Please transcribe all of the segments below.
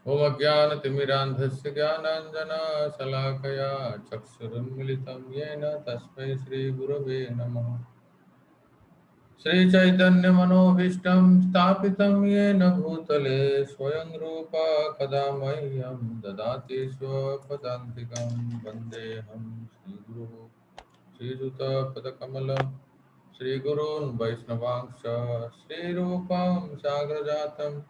ॐ अज्ञानतिमिरान्धस्य ज्ञानाञ्जनशलाकया चक्षुरुन्मिलितं येन तस्मै श्रीगुरवे नमः। श्रीचैतन्यमनोभीष्टं स्थापितं येन भूतले स्वयं रूपा कदा मह्यं ददाति स्वपदान्तिकं वन्देऽहं श्रीगुरुः श्रीयुतपदकमलं श्रीगुरून् वैष्णवांश्च श्रीरूपं साग्रजातं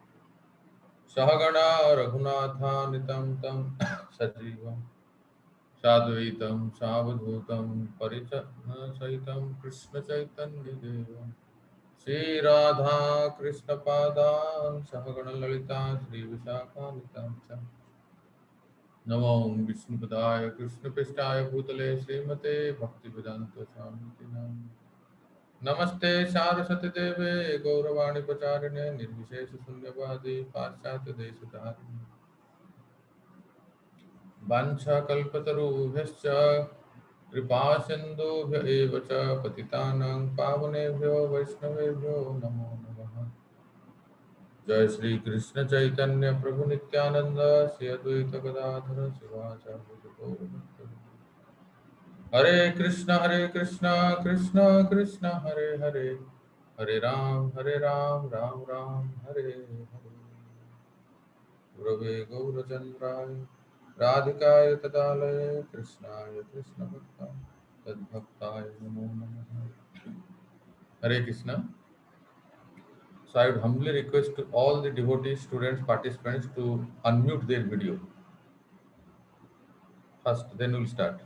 सहगणा रघुनाथान्वितं तं सजीवं साद्वैतं सावधूतं परिजनसहितं कृष्णचैतन्यदेवं श्रीराधा कृष्णपादान् सहगणललिता श्रीविशाखान्वितां च नमो विष्णुपदाय कृष्णपृष्ठाय भूतले श्रीमते भक्तिवेदान्त स्वामी नाम नमस्ते सारस्वती देवे गौरवाणी प्रचारिणे निर्विशेष शून्यवादी पाश्चात्य देशधारिणे वाञ्छाकल्पतरुभ्यश्च कृपा सिन्धुभ्य एव च पतितानां पावनेभ्यो वैष्णवेभ्यो नमो नमः। जय श्री कृष्ण चैतन्य प्रभु नित्यानंद श्री अद्वैत गदाधर शिवाचार्य गौरभक्तवृंद। हरे कृष्ण कृष्ण कृष्ण हरे हरे, हरे राम राम राम हरे हरे। गुरवे गौरचन्द्राय राधिकाय तदालये कृष्णाय कृष्णभक्ताय तद्भक्ताय नमो नमः। Hare Krishna. So I would humbly request to all the devotees, students, participants to unmute their video first, then we'll start.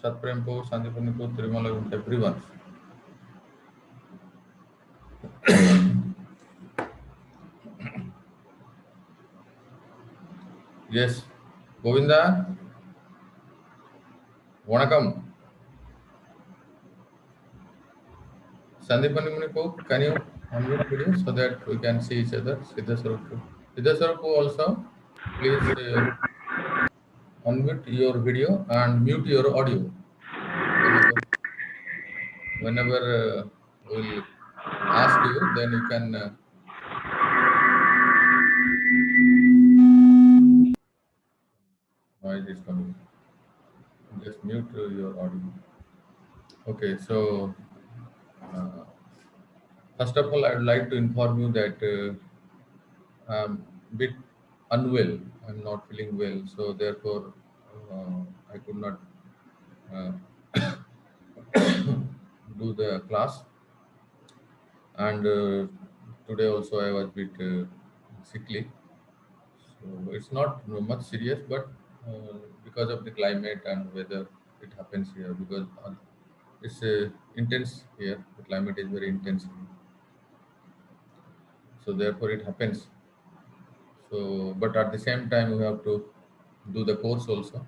Satprempo, Sandipanipo, Tirumalai, everyone. Yes. Govinda, Vanakam. Sandipanipo, can you unmute video so that we can see each other? Siddhasarupu. Siddhasarupu also, please unmute your video and mute your audio. Whenever we'll ask you, then you can noise is coming. Just mute your audio. Okay, so uh, first of all, I would like to inform you that I'm a bit unwell. I'm not feeling well, so therefore I could not uh, do the class. And today also I was a bit sickly. So it's not much serious, but because of the climate and weather, it happens here because it's intense here. The climate is very intense, so therefore it happens. So, but at the same time, we have to do the course also.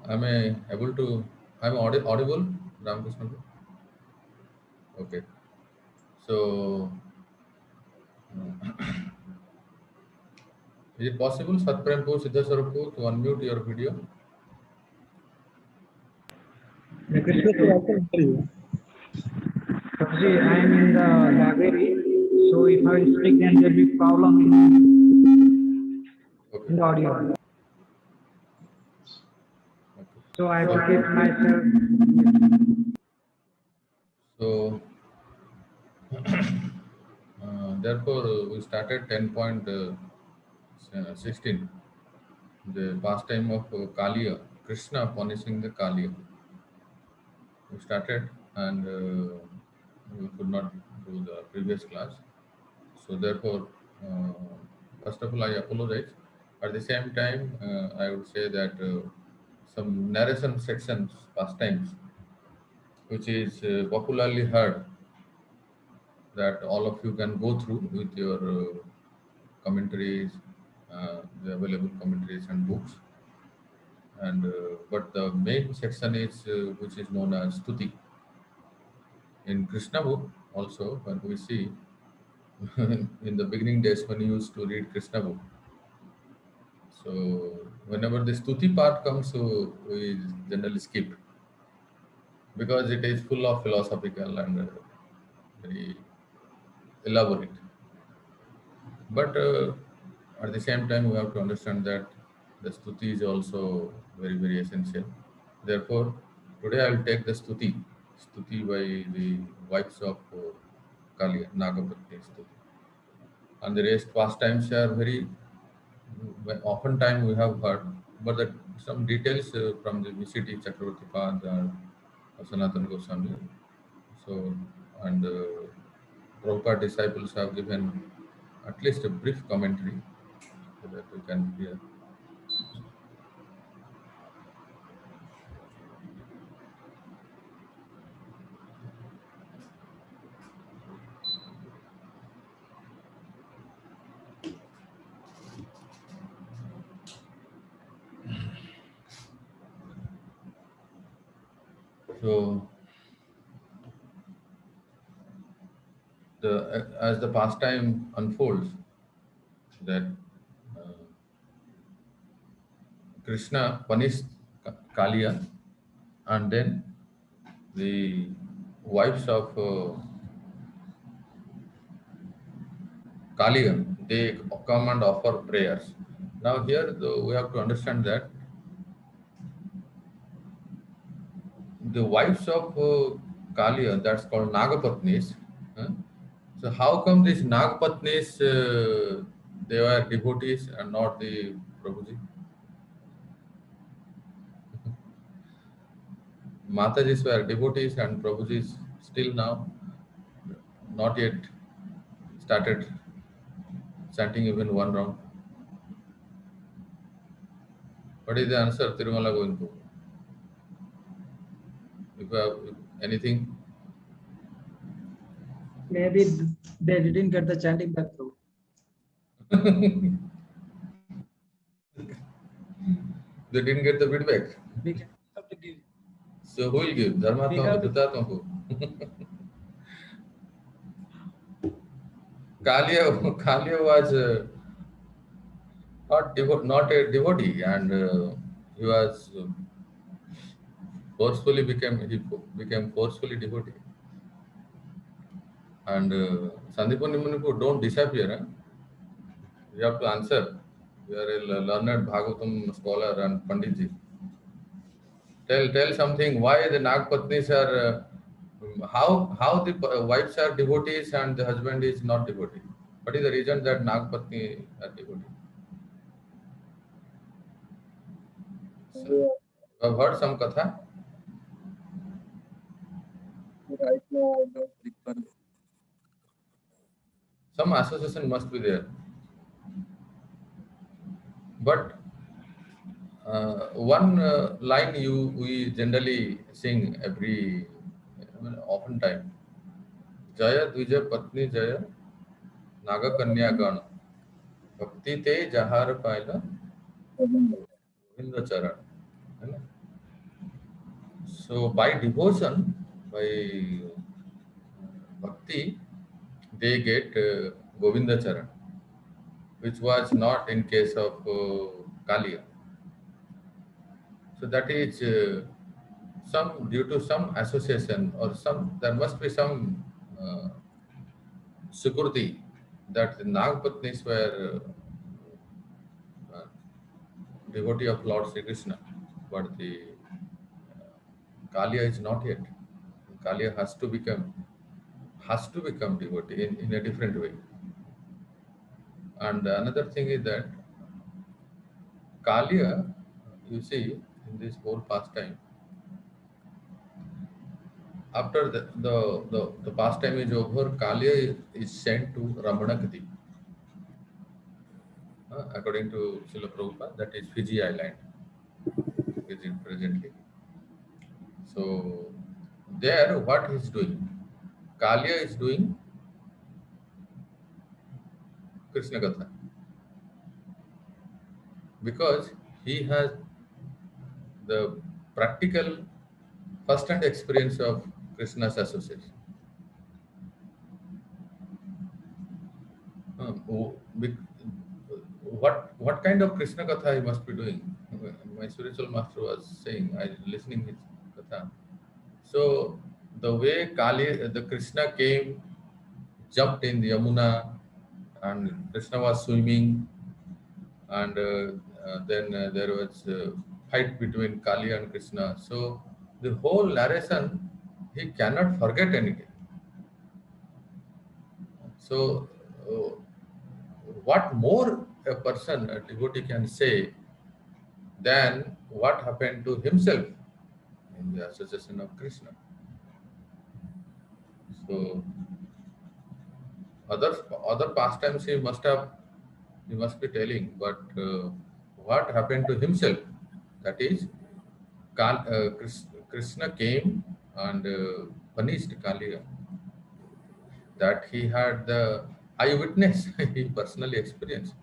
Am I able to? I'm audible, Ramakrishna? Okay. So, is it possible, Satprempu Siddhasarupu, to unmute your video? Krishna, I can hear you. Prabhuji, I am in the library, so if I will speak, then there will be problem Okay. in the audio. Okay. So I have to keep myself. So, therefore, we started 10.16, the pastime of Kaliya, Krishna punishing the Kaliya. We started and we could not do the previous class. So, therefore, uh, first of all, I apologize. At the same time, I would say that some narration sections, pastimes, which is popularly heard, that all of you can go through with your commentaries, the available commentaries and books. And but the main section is which is known as Stuti. In Krishna book, also when we see in the beginning days when you used to read Krishna book, so whenever the Stuti part comes, so we generally skip because it is full of philosophical and very elaborate. But At the same time, we have to understand that the stuti is also very, very essential. Therefore, today I will take the stuti by the wives of Kali, Nagapatni stuti. And the rest pastimes are very often time we have heard, but some details from the VCT Chakravarti Pad and Sanatana Goswami. So, and Prabhupada disciples have given at least a brief commentary so that we can hear. So, as the pastime unfolds, that uh, Krishna punished Kaliya, and then the wives of Kaliya, they come and offer prayers. Now here we have to understand that the wives of Kaliya, that's called Nagapatnis. huh? So how come these Nagapatnis, they were devotees and not the Prabhuji? Matajis were devotees and Prabhujis still now not yet started chanting even one round. What is the answer, Tirumala Govindu? If you have anything, Maybe they didn't get the chanting back through. they didn't get the feedback. We can have to give. So who will give? Because- Dharmatma who? Kalia was not a devotee, and he was became forcefully devotee. And Sandipani Munipu don't disappear. Huh? You have to answer. You are a learned Bhagavatam scholar and Panditji. Tell something. Why the Nagpatnis are? How the wives are devotees and the husband is not devotee? What is the reason that Nagpatni are devotee? So, I've heard some katha. Right now, I don't recall. Some association must be there. But one line we generally sing every often time. Jaya Dvija Patni Jaya Naga Kanya Gana Bhakti Te Jahar Paila Govinda Charan. है ना? So by devotion, by bhakti, they get Govinda Charan, which was not in case of Kaliya. So that is some due to some association or some there must be some security that the Nagpatnis were devotee of Lord Sri Krishna, but the Kaliya is not yet. Kaliya has to become devotee in a different way. And another thing is that Kaliya, you see, in this whole pastime, after the pastime is over, Kaliya is sent to Ramanakadi. According to Srila Prabhupada, that is Fiji Island, presently. So there, what he is doing? Kaliya is doing Krishna Katha because he has the practical first-hand experience of Krishna's association. What kind of Krishna Katha he must be doing? My spiritual master was saying, I listening his Katha. So the way the Krishna came, jumped in the Yamuna, and Krishna was swimming, and then there was a fight between Kali and Krishna. So the whole narration, he cannot forget anything. So what more a person, a devotee, can say than what happened to himself in the association of Krishna? So other pastimes he must be telling, but what happened to himself? That is, Krishna came and punished Kaliya. That he had the eyewitness, he personally experienced.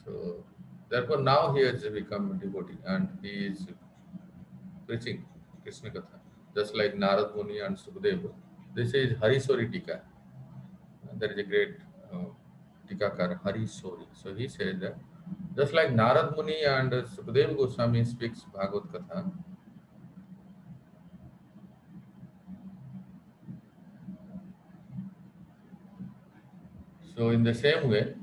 So therefore now he has become a devotee and he is preaching Krishna Katha. Just like Narad Muni and Sukadeva. This is Harisori Tika. There is a great Tikakar, Harisori. So he says that just like Narad Muni and Sukadeva Goswami speaks Bhagavad Katha, so in the same way,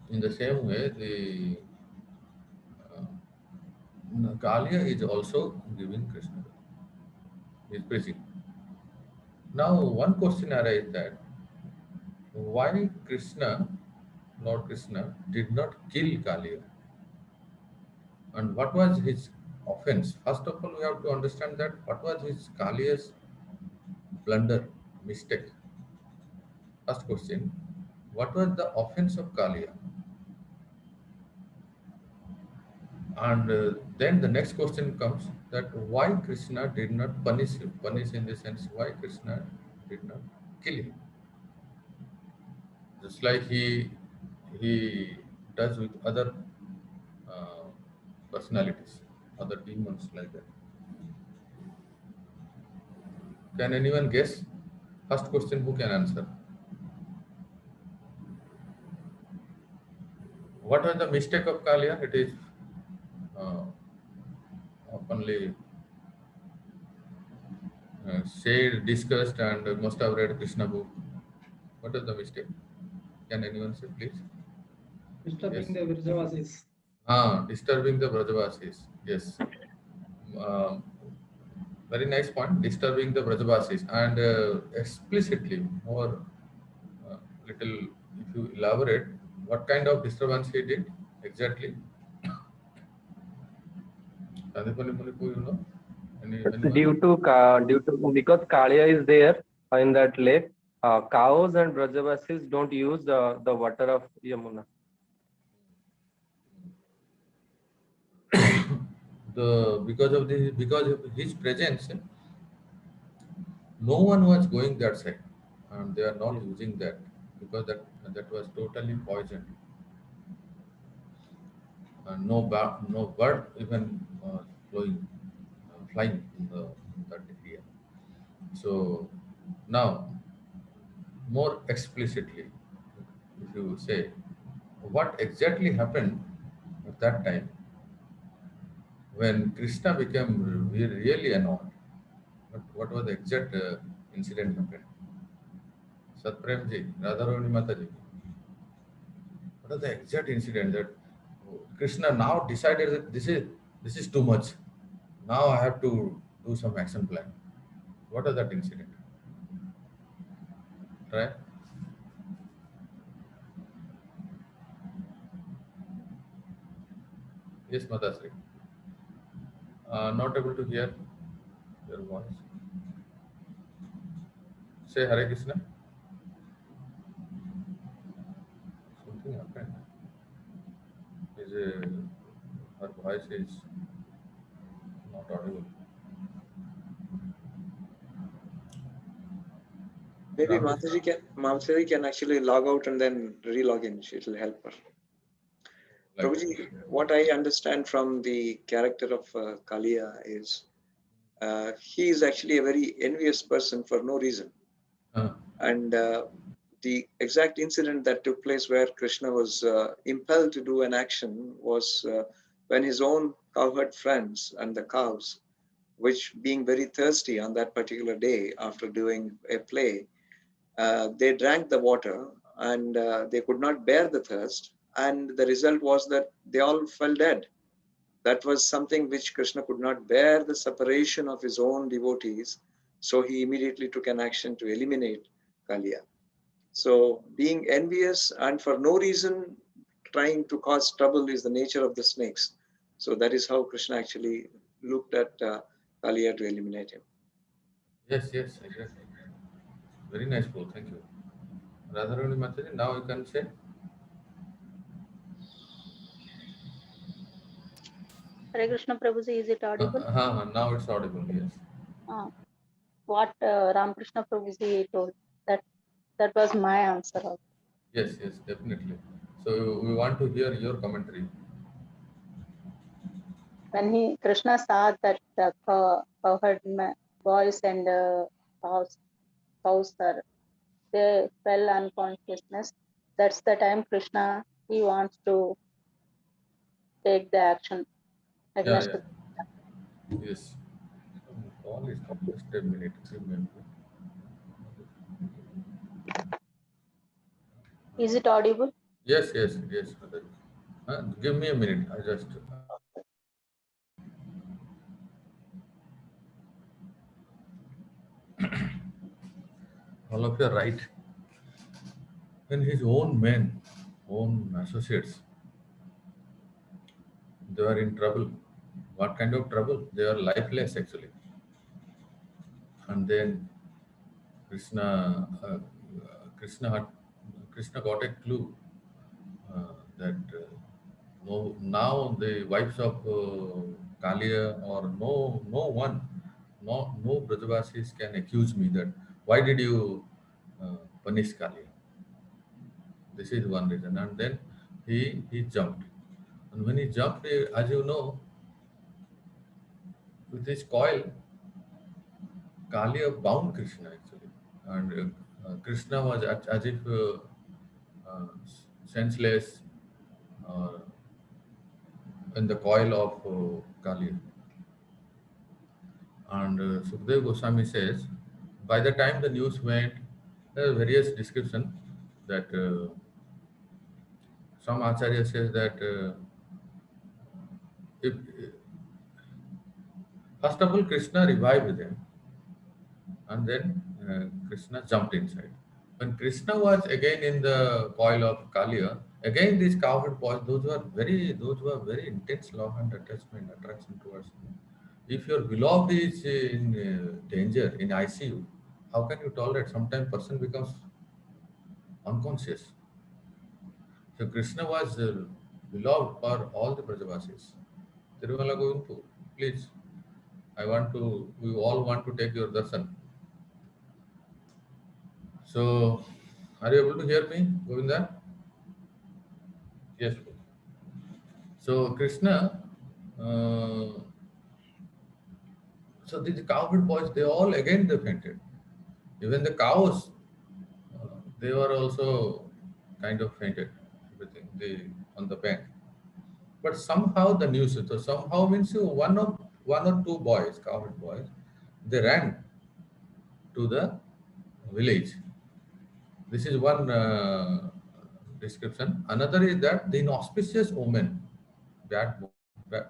the Kaliya is also giving Krishna. He is preaching. Now, one question arises that why Krishna, Lord Krishna, did not kill Kaliya? And what was his offense? First of all, we have to understand that what was his Kaliya's blunder, mistake? First question, what was the offense of Kaliya? And then the next question comes that why Krishna did not punish him? Punish in the sense why Krishna did not kill him. Just like he does with other personalities, other demons like that. Can anyone guess? First question, who can answer? What was the mistake of Kaliya? It is openly said, discussed, and must have read Krishna book. What is the mistake? Can anyone say, please? Disturbing Yes. the Vrajavasis. Disturbing the Brajavasis. Yes. Um, very nice point. Disturbing the Brajavasis, and explicitly more little. If you elaborate, what kind of disturbance he did exactly? You know? Anyone? Due to because Kaliya is there in that lake, cows and Brajavasis don't use the water of Yamuna. Because of his presence, no one was going that side, and they are not using that because that was totally poisoned, and no bird even flying in that area. So now, more explicitly, if you say, what exactly happened at that time when Krishna became really annoyed? What was the exact incident happened? Satprem ji, Radharani Mataji. What was the exact incident that Krishna now decided that this is too much. Now I have to do some action plan. What is that incident? Right? Yes, Matasri. Not able to hear your voice. Say Hare Krishna. Something happened. Her voice is not audible. Maybe Ram- Mataji can actually log out and then re-log in. It will help her. Like, Prabhuji, what I understand from the character of Kaliya is he is actually a very envious person for no reason. And the exact incident that took place where Krishna was impelled to do an action was when his own cowherd friends and the cows, which being very thirsty on that particular day after doing a play, they drank the water and they could not bear the thirst. and the result was that they all fell dead. That was something which Krishna could not bear, the separation of his own devotees. So he immediately took an action to eliminate Kaliya. So being envious and for no reason trying to cause trouble is the nature of the snakes. So that is how Krishna actually looked at Kaliya to eliminate him. Yes, yes, exactly. Very nice, bro. Thank you. Radharani Mataji, now you can say. Hare Krishna Prabhuji, is it audible? Now it's audible, yes. What Ramakrishna Prabhuji told, that was my answer also. Yes, yes, definitely. So we want to hear your commentary. When Krishna saw that the cowherd boys and cows they fell unconsciousness, that's the time Krishna, he wants to take the action against Yeah. Yes. Call is just a minute. Remember. Is it audible? Yes, yes, yes. Give me a minute. I just. All of you are right. When his own men, own associates, they are in trouble. What kind of trouble? They are lifeless actually. And then Krishna, Krishna got a clue that now the wives of Kaliya or no Brajavasis can accuse me that why did you punish Kaliya? This is one reason. And then he jumped. And when he jumped, as you know, with his coil, Kaliya bound Krishna actually. And Krishna was as if senseless in the coil of Kaliya. And Sukdev Goswami says, by the time the news went, there are various description that some Acharya says that if first of all Krishna revived them, and then Krishna jumped inside. When Krishna was again in the coil of Kaliya, again these cowherd boys, those who are very intense love and attraction towards him. If your beloved is in danger, in ICU, how can you tolerate? Sometimes person becomes unconscious. So Krishna was beloved for all the Brajavasis. Tirumala Govindu, please, we all want to take your darshan. So, are you able to hear me, Govinda? Yes. So Krishna, so these cowherd boys, they all again they fainted. Even the cows, they were also kind of fainted. Everything on the bank. But somehow the news. So somehow means one or two boys, cowherd boys, they ran to the village. This is one description. Another is that the inauspicious omen,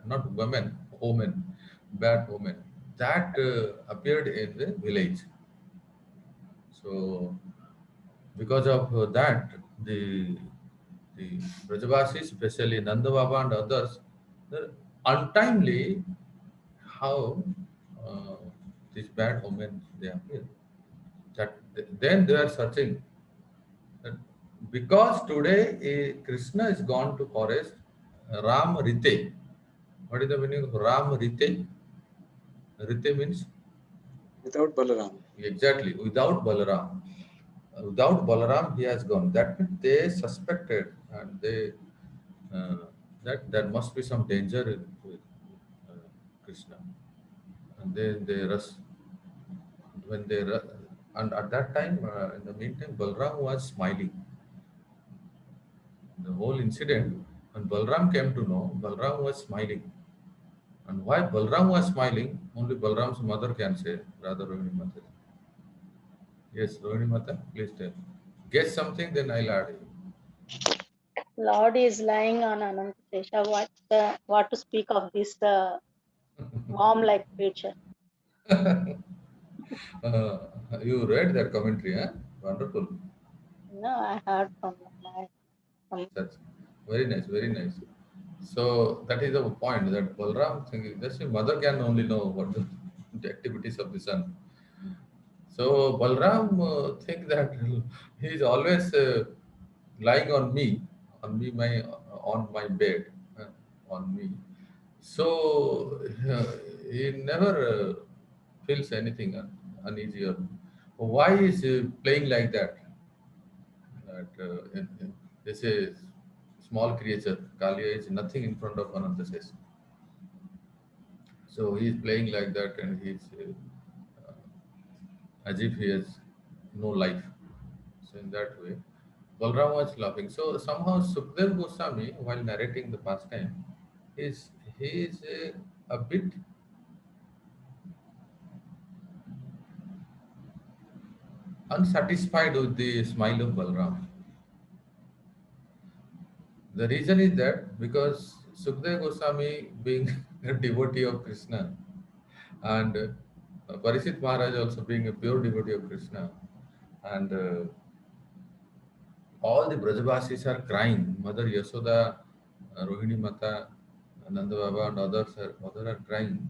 not women, omen, bad omen, that appeared in the village. So, because of that, the Brajavasis, especially Nanda Baba and others, they're untimely how these bad omens they appear. That then they are searching. Because today Krishna is gone to forest, Ram Rite. What is the meaning of Ram Rite? Rite means? Without Balaram. Exactly, without Balaram. Without Balaram, he has gone. That means they suspected and they that there must be some danger with Krishna. And they rush. When they rush, and at that time, in the meantime, Balaram was smiling. The whole incident, when Balram came to know, Balram was smiling. And why Balram was smiling, only Balram's mother can say, rather Rohini Mata. Yes, Rohini Mata, please tell. Guess something, then I'll add you. Lord is lying on Anantashesha. What to speak of this mom-like creature? You read that commentary, huh? Wonderful. No, I heard from my. That's very nice, very nice. So that is the point that Balram thinking just a mother can only know what the activities of the son. So Balram think that he is always lying on me my on my bed, on me. So he never feels anything uneasy or why is he playing like that? That this is small creature. Kalia is nothing in front of Anantasesa. So he is playing like that, and he's as if he has no life. So in that way, Balram was laughing. So somehow Sukhdev Goswami, while narrating the pastime, is he is a bit unsatisfied with the smile of Balram. The reason is that because Sukhdev Goswami, being a devotee of Krishna, and Parishit Maharaj also being a pure devotee of Krishna, and all the Brajavasis are crying. Mother Yasoda, Rohini Mata, Nanda Baba, and others are crying.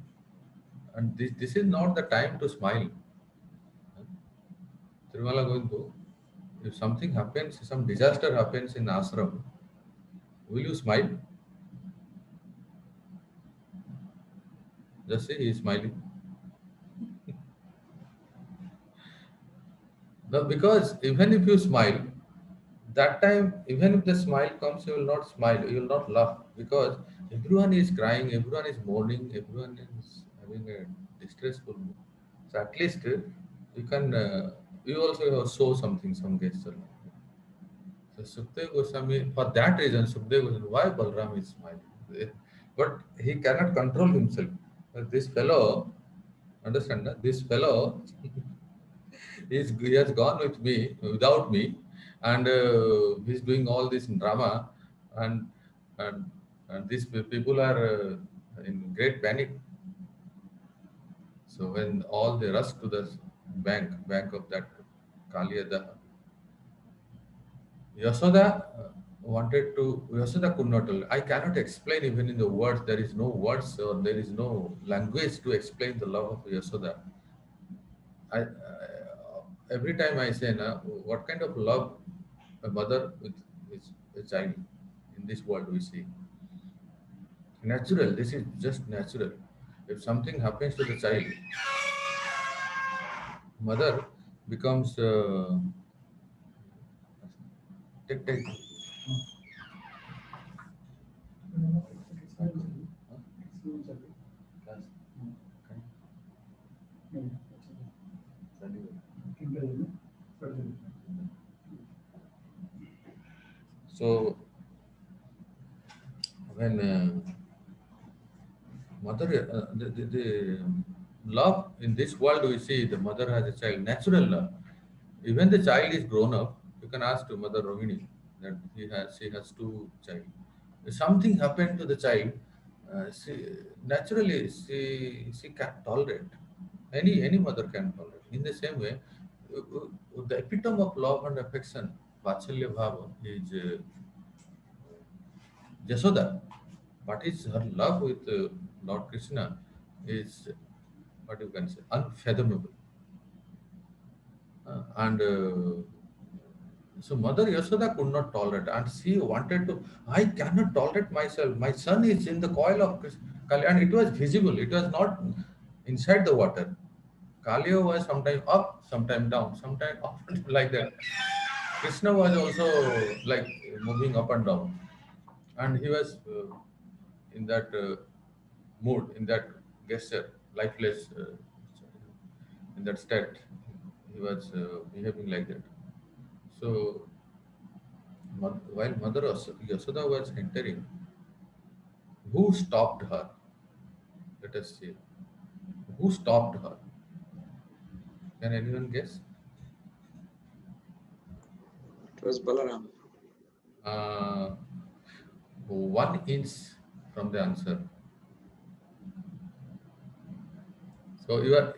And this is not the time to smile. Tirumala going to, if something happens, some disaster happens in ashram, will you smile? Just see, he is smiling. No, because even if you smile, that time, even if the smile comes, you will not smile, you will not laugh because everyone is crying, everyone is mourning, everyone is having a distressful mood. So at least you can, you also show something, some gesture. So Sukhdev Goswami, for that reason, Sukhdev Goswami, why Balram is smiling? Eh, But he cannot control himself. This fellow, understand that? This fellow he has gone with me without me, and he's doing all this drama, and and, and these people are in great panic. So when all they rush to the bank of that Kaliyada, Yasoda could not tell. I cannot explain even in the words. There is no words or there is no language to explain the love of Yasoda. Every time I say, na, what kind of love a mother with his a child in this world we see. Natural. This is just natural. If something happens to the child, mother becomes take. So when mother, the love in this world we see the mother has a child, natural love. Even the child is grown up, you can ask to Mother Rohini that she has two child. If something happened to the child, she naturally she can tolerate. Any mother can tolerate. In the same way, the epitome of love and affection, Vatsalya Bhava, is Jasoda. What is her love with Lord Krishna is what you can say unfathomable. And so Mother Yasoda could not tolerate, and she wanted to. I cannot tolerate myself. My son is in the coil of Kali, and it was visible. It was not inside the water. Kaliya was sometimes up, sometimes down, sometimes up, like that. Krishna was also like moving up and down, and he was in that mood, in that gesture, lifeless, in that state. He was behaving like that. So while Mother Yasoda was entering, who stopped her? Let us see. Who stopped her? Can anyone guess? It was Balaram. Uh, 1 inch from the answer. So your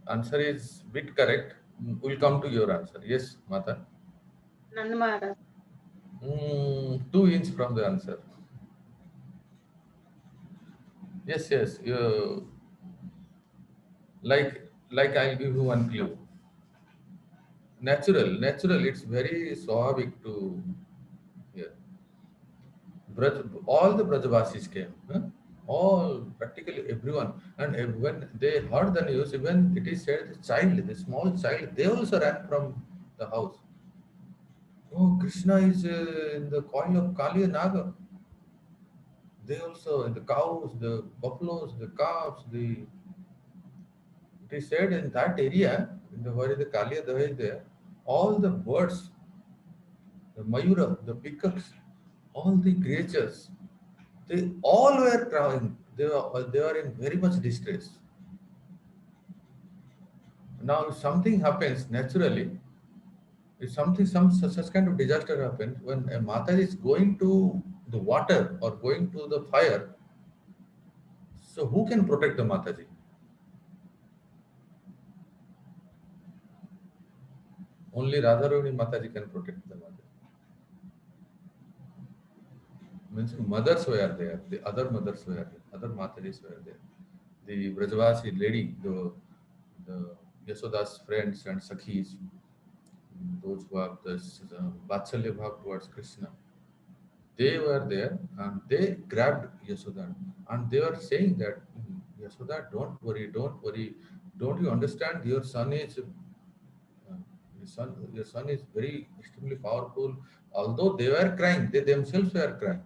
answer is bit correct. We'll come to your answer. Yes, Mata. Nanda Maharaj. 2 inch from the answer. Yes, yes. Like I'll give you one clue. Natural. It's very Swabhik to hear. All the Brajavasis came. Huh? All, practically everyone. And when they heard the news, even it is said the child, the small child, they also ran from the house. Oh, Krishna is in the coil of Kali Naga. They also, the cows, the buffaloes, the calves, it is said in that area, in the where the Kaliya Daha is there, all the birds, the Mayura, the peacocks, all the creatures, they all were crying. They were in very much distress. Now, if something happens naturally, if such kind of disaster happens, when a mata is going to the water or going to the fire, so who can protect the Mataji? Only Radharani Mataji can protect the Mataji. Means mothers were there, the other mothers were there, other Matajis were there. The Brajavasi lady, the Yasoda's friends and Sakhis, those who have this Vatsalya Bhav towards Krishna, they were there and they grabbed Yasoda and they were saying that, Yasoda, don't worry, don't you understand? Your son is your son is very extremely powerful. Although they were crying, they themselves were crying.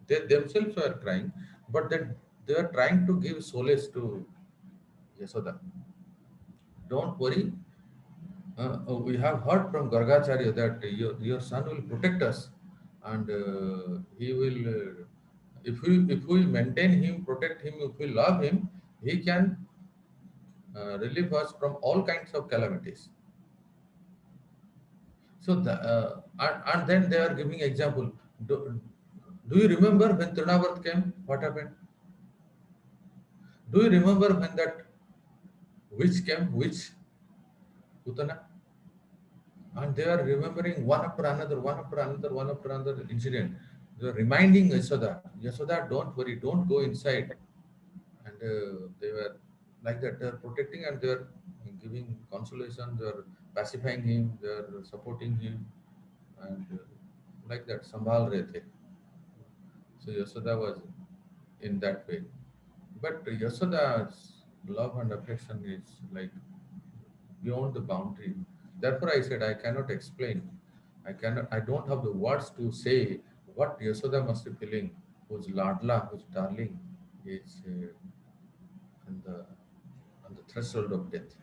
They themselves were crying, but they were trying to give solace to Yasoda. Don't worry. We have heard from Gargacharya that your son will protect us, and he will, if we maintain him, protect him, if we love him, he can relieve us from all kinds of calamities. So, and then they are giving example. Do you remember when Trinavarth came? What happened? Do you remember when that witch came? Witch? Putana? And they are remembering one after another incident. They are reminding Yasoda, don't worry, don't go inside. And they were like that, they are protecting and they are giving consolation, they are pacifying him, they are supporting him, and like that, Sambhal Rahe the. So Yasoda was in that way. But Yasoda's love and affection is like beyond the boundary. Therefore, I said I cannot explain. I don't have the words to say what Yasoda must be feeling, whose Ladla, whose darling is on the threshold of death.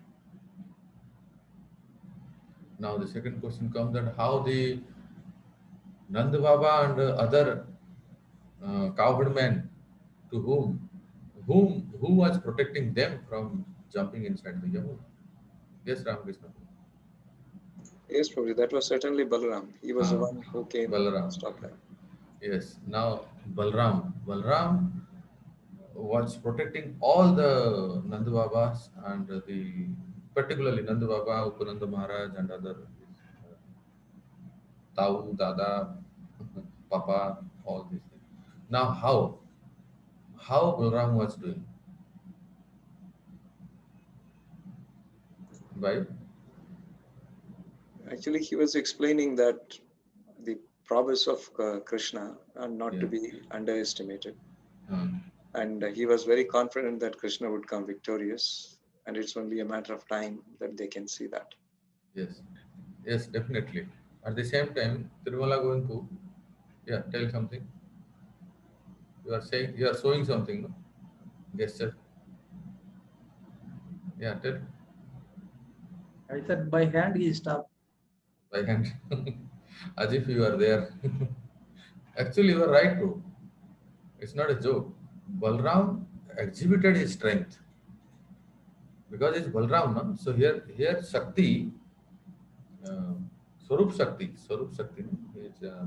Now, the second question comes that how the Nanda Baba and other cowherdmen to who was protecting them from jumping inside the Yamuna. Yes, Ramakrishna. Yes, Prabhuji, that was certainly Balaram. He was the one who came Balaram. and stopped them. Yes. Now Balram was protecting all the Nanda Babas and particularly Nanda Baba, Upananda Maharaj and other Tau, Dada, Papa, all these things. Now how Balram was doing? By Actually, he was explaining that the prowess of Krishna and not to Yeah. be underestimated. Hmm. And he was very confident that Krishna would come victorious, and it's only a matter of time that they can see that. Yes, definitely. At the same time, Tirumala Govindu, yeah, tell something. You are showing something, no? Gesture. Yeah, tell I said by hand he stopped. by hand, as if you are there. Actually, you are right, bro. It's not a joke. Balram exhibited his strength because it's Balram, no? So here Shakti. Uh, Swarup Shakti is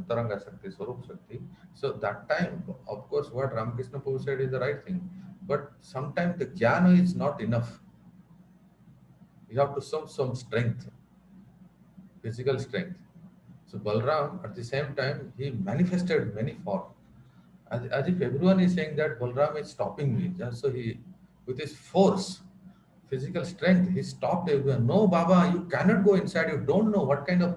Taranga Shakti, Swarup Shakti. So that time, of course, what Ramakrishna Prabhu said is the right thing. But sometimes the jnana is not enough. You have to show some strength, physical strength. So Balram, at the same time, he manifested many forms. As if everyone is saying that Balram is stopping me. Just so he, with his force, physical strength, he stopped everyone. No, Baba, you cannot go inside. You don't know what kind of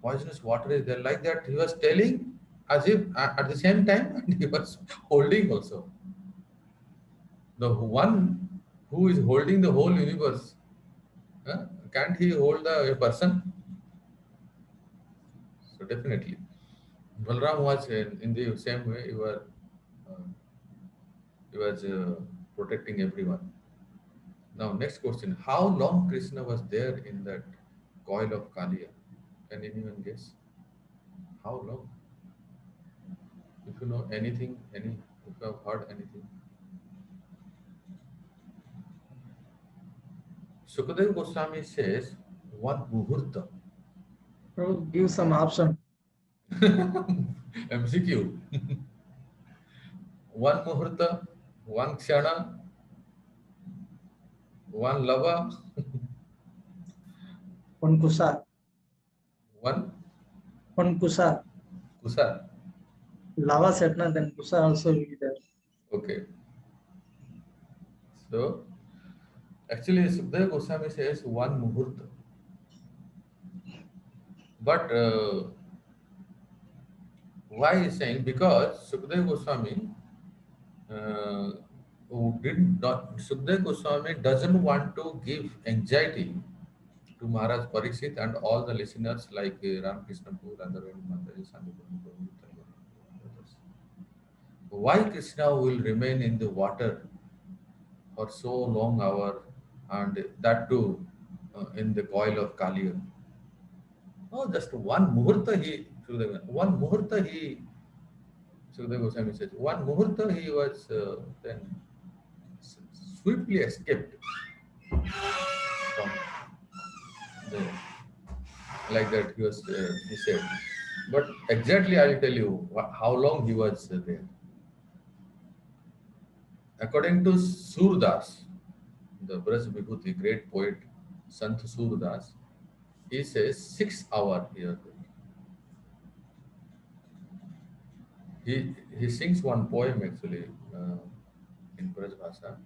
poisonous water is there. Like that, he was telling as if at the same time, and he was holding also. The one who is holding the whole universe, can't he hold a person? So definitely. Balram was in the same way, uh, he was protecting everyone. Now, next question. How long Krishna was there in that coil of Kaliya? Can anyone guess? How long? If you know anything, if you have heard anything. Sukadeva Goswami says one muhurta. Prabhu, give some option. MCQ. One muhurta, one kshana, one lava, One kusa. one One kusa. kusa. Lava setna, then kusa also will be there. Okay. So, actually, Sukadeva Goswami says one muhurta. But why is saying? Because Sukadeva Goswami who did not, Sukadeva Goswami doesn't want to give anxiety to Maharaj Parikshit and all the listeners like Ramakrishna Pur, Radharani Mataji, Sandipani Prabhu, others. Why Krishna will remain in the water for so long hour and that too in the coil of Kaliya? Oh, just one muhurta Sukadeva Goswami says, one muhurta he was then swiftly escaped from the, like that he said. But exactly I will tell you how long he was there. According to Surdas, the Braj Vibhuti, great poet, Sant Surdas, he says 6 hours here. He sings one poem actually in Braj Bhasha.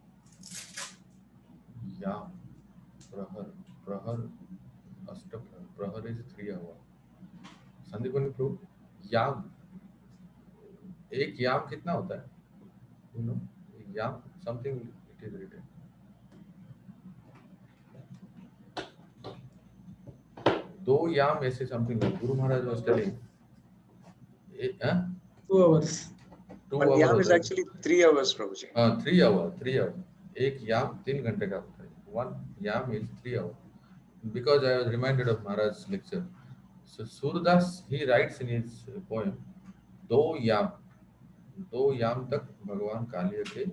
Yam, Prahar, Ashtaprahar. Prahar is 3 hours. Sandipani Prabhu, याम एक याम कितना होता है? You know, yam something it is written. दो याम ऐसे something like Guru Maharaj was telling. 2 hours. 2 One hours yam is होता है. actually 3 hours, Prabhuji. 3 hours. एक याम 3 घंटे का होता है. One yam is 3 hours. Because I was reminded of Maharaj's lecture. So Surdas, he writes in his poem, दो याम तक भगवान कालिया के,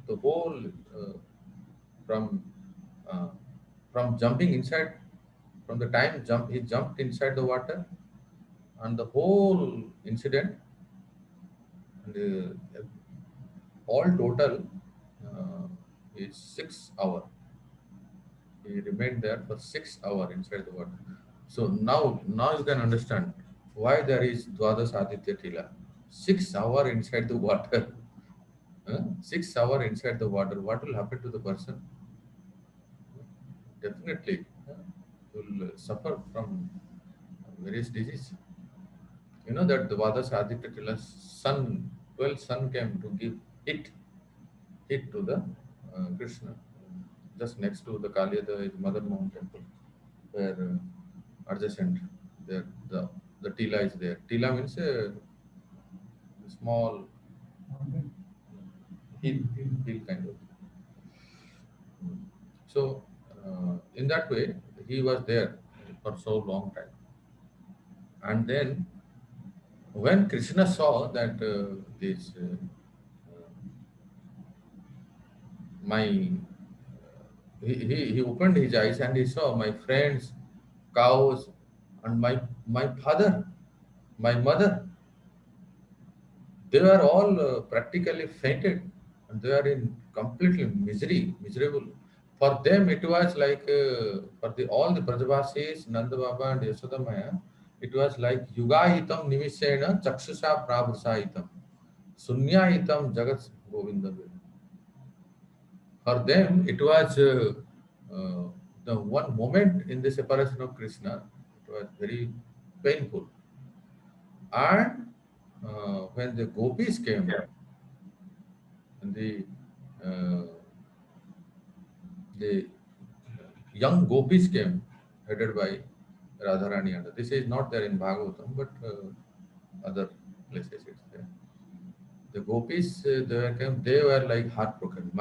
the whole from jumping inside, from the time he jumped inside the water, and the whole incident, and all total is 6 hours. He remained there for 6 hours inside the water. So now you can understand why there is Dwadas Aditya Tila. 6 hours inside the water. 6 hours inside the water. What will happen to the person? Definitely will suffer from various diseases. You know that Dwadas Aditya Tila's son, 12 son came to give hit to the Krishna, just next to the Kaliya, the Mother Mohan temple, where adjacent there the Tila is there. Tila means a small hill kind of. So in that way, he was there for so long time. And then when Krishna saw that he opened his eyes and he saw my friends, cows, and my father, my mother, they were all practically fainted, and they are in completely miserable. For them, it was like for all the Brajavasis, Nanda Baba and Yashoda Maya, it was like Yugahitam Nimishena Chakshusha Prabhusahitam Sunyahitam Jagat Govinda. For them, it was uh, the one moment in the separation of Krishna. It was very painful. And when the gopis came, and uh, the young gopis came, headed by Radharani. And this is not there in Bhagavatam, but other places it's there. The gopis, they were like heartbroken.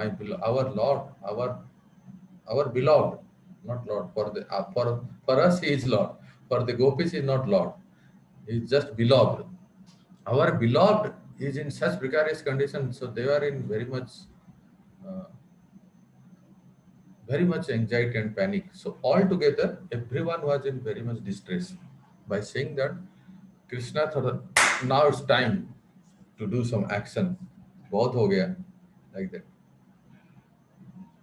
Our Lord, our beloved, not Lord. For us, he is Lord. For the gopis, he is not Lord. He is just beloved. Our beloved is in such precarious condition, so they are in uh, very much anxiety and panic. So altogether, everyone was in very much distress. By saying that, Krishna thought, now it's time to do some action. Both ho gaya, like that.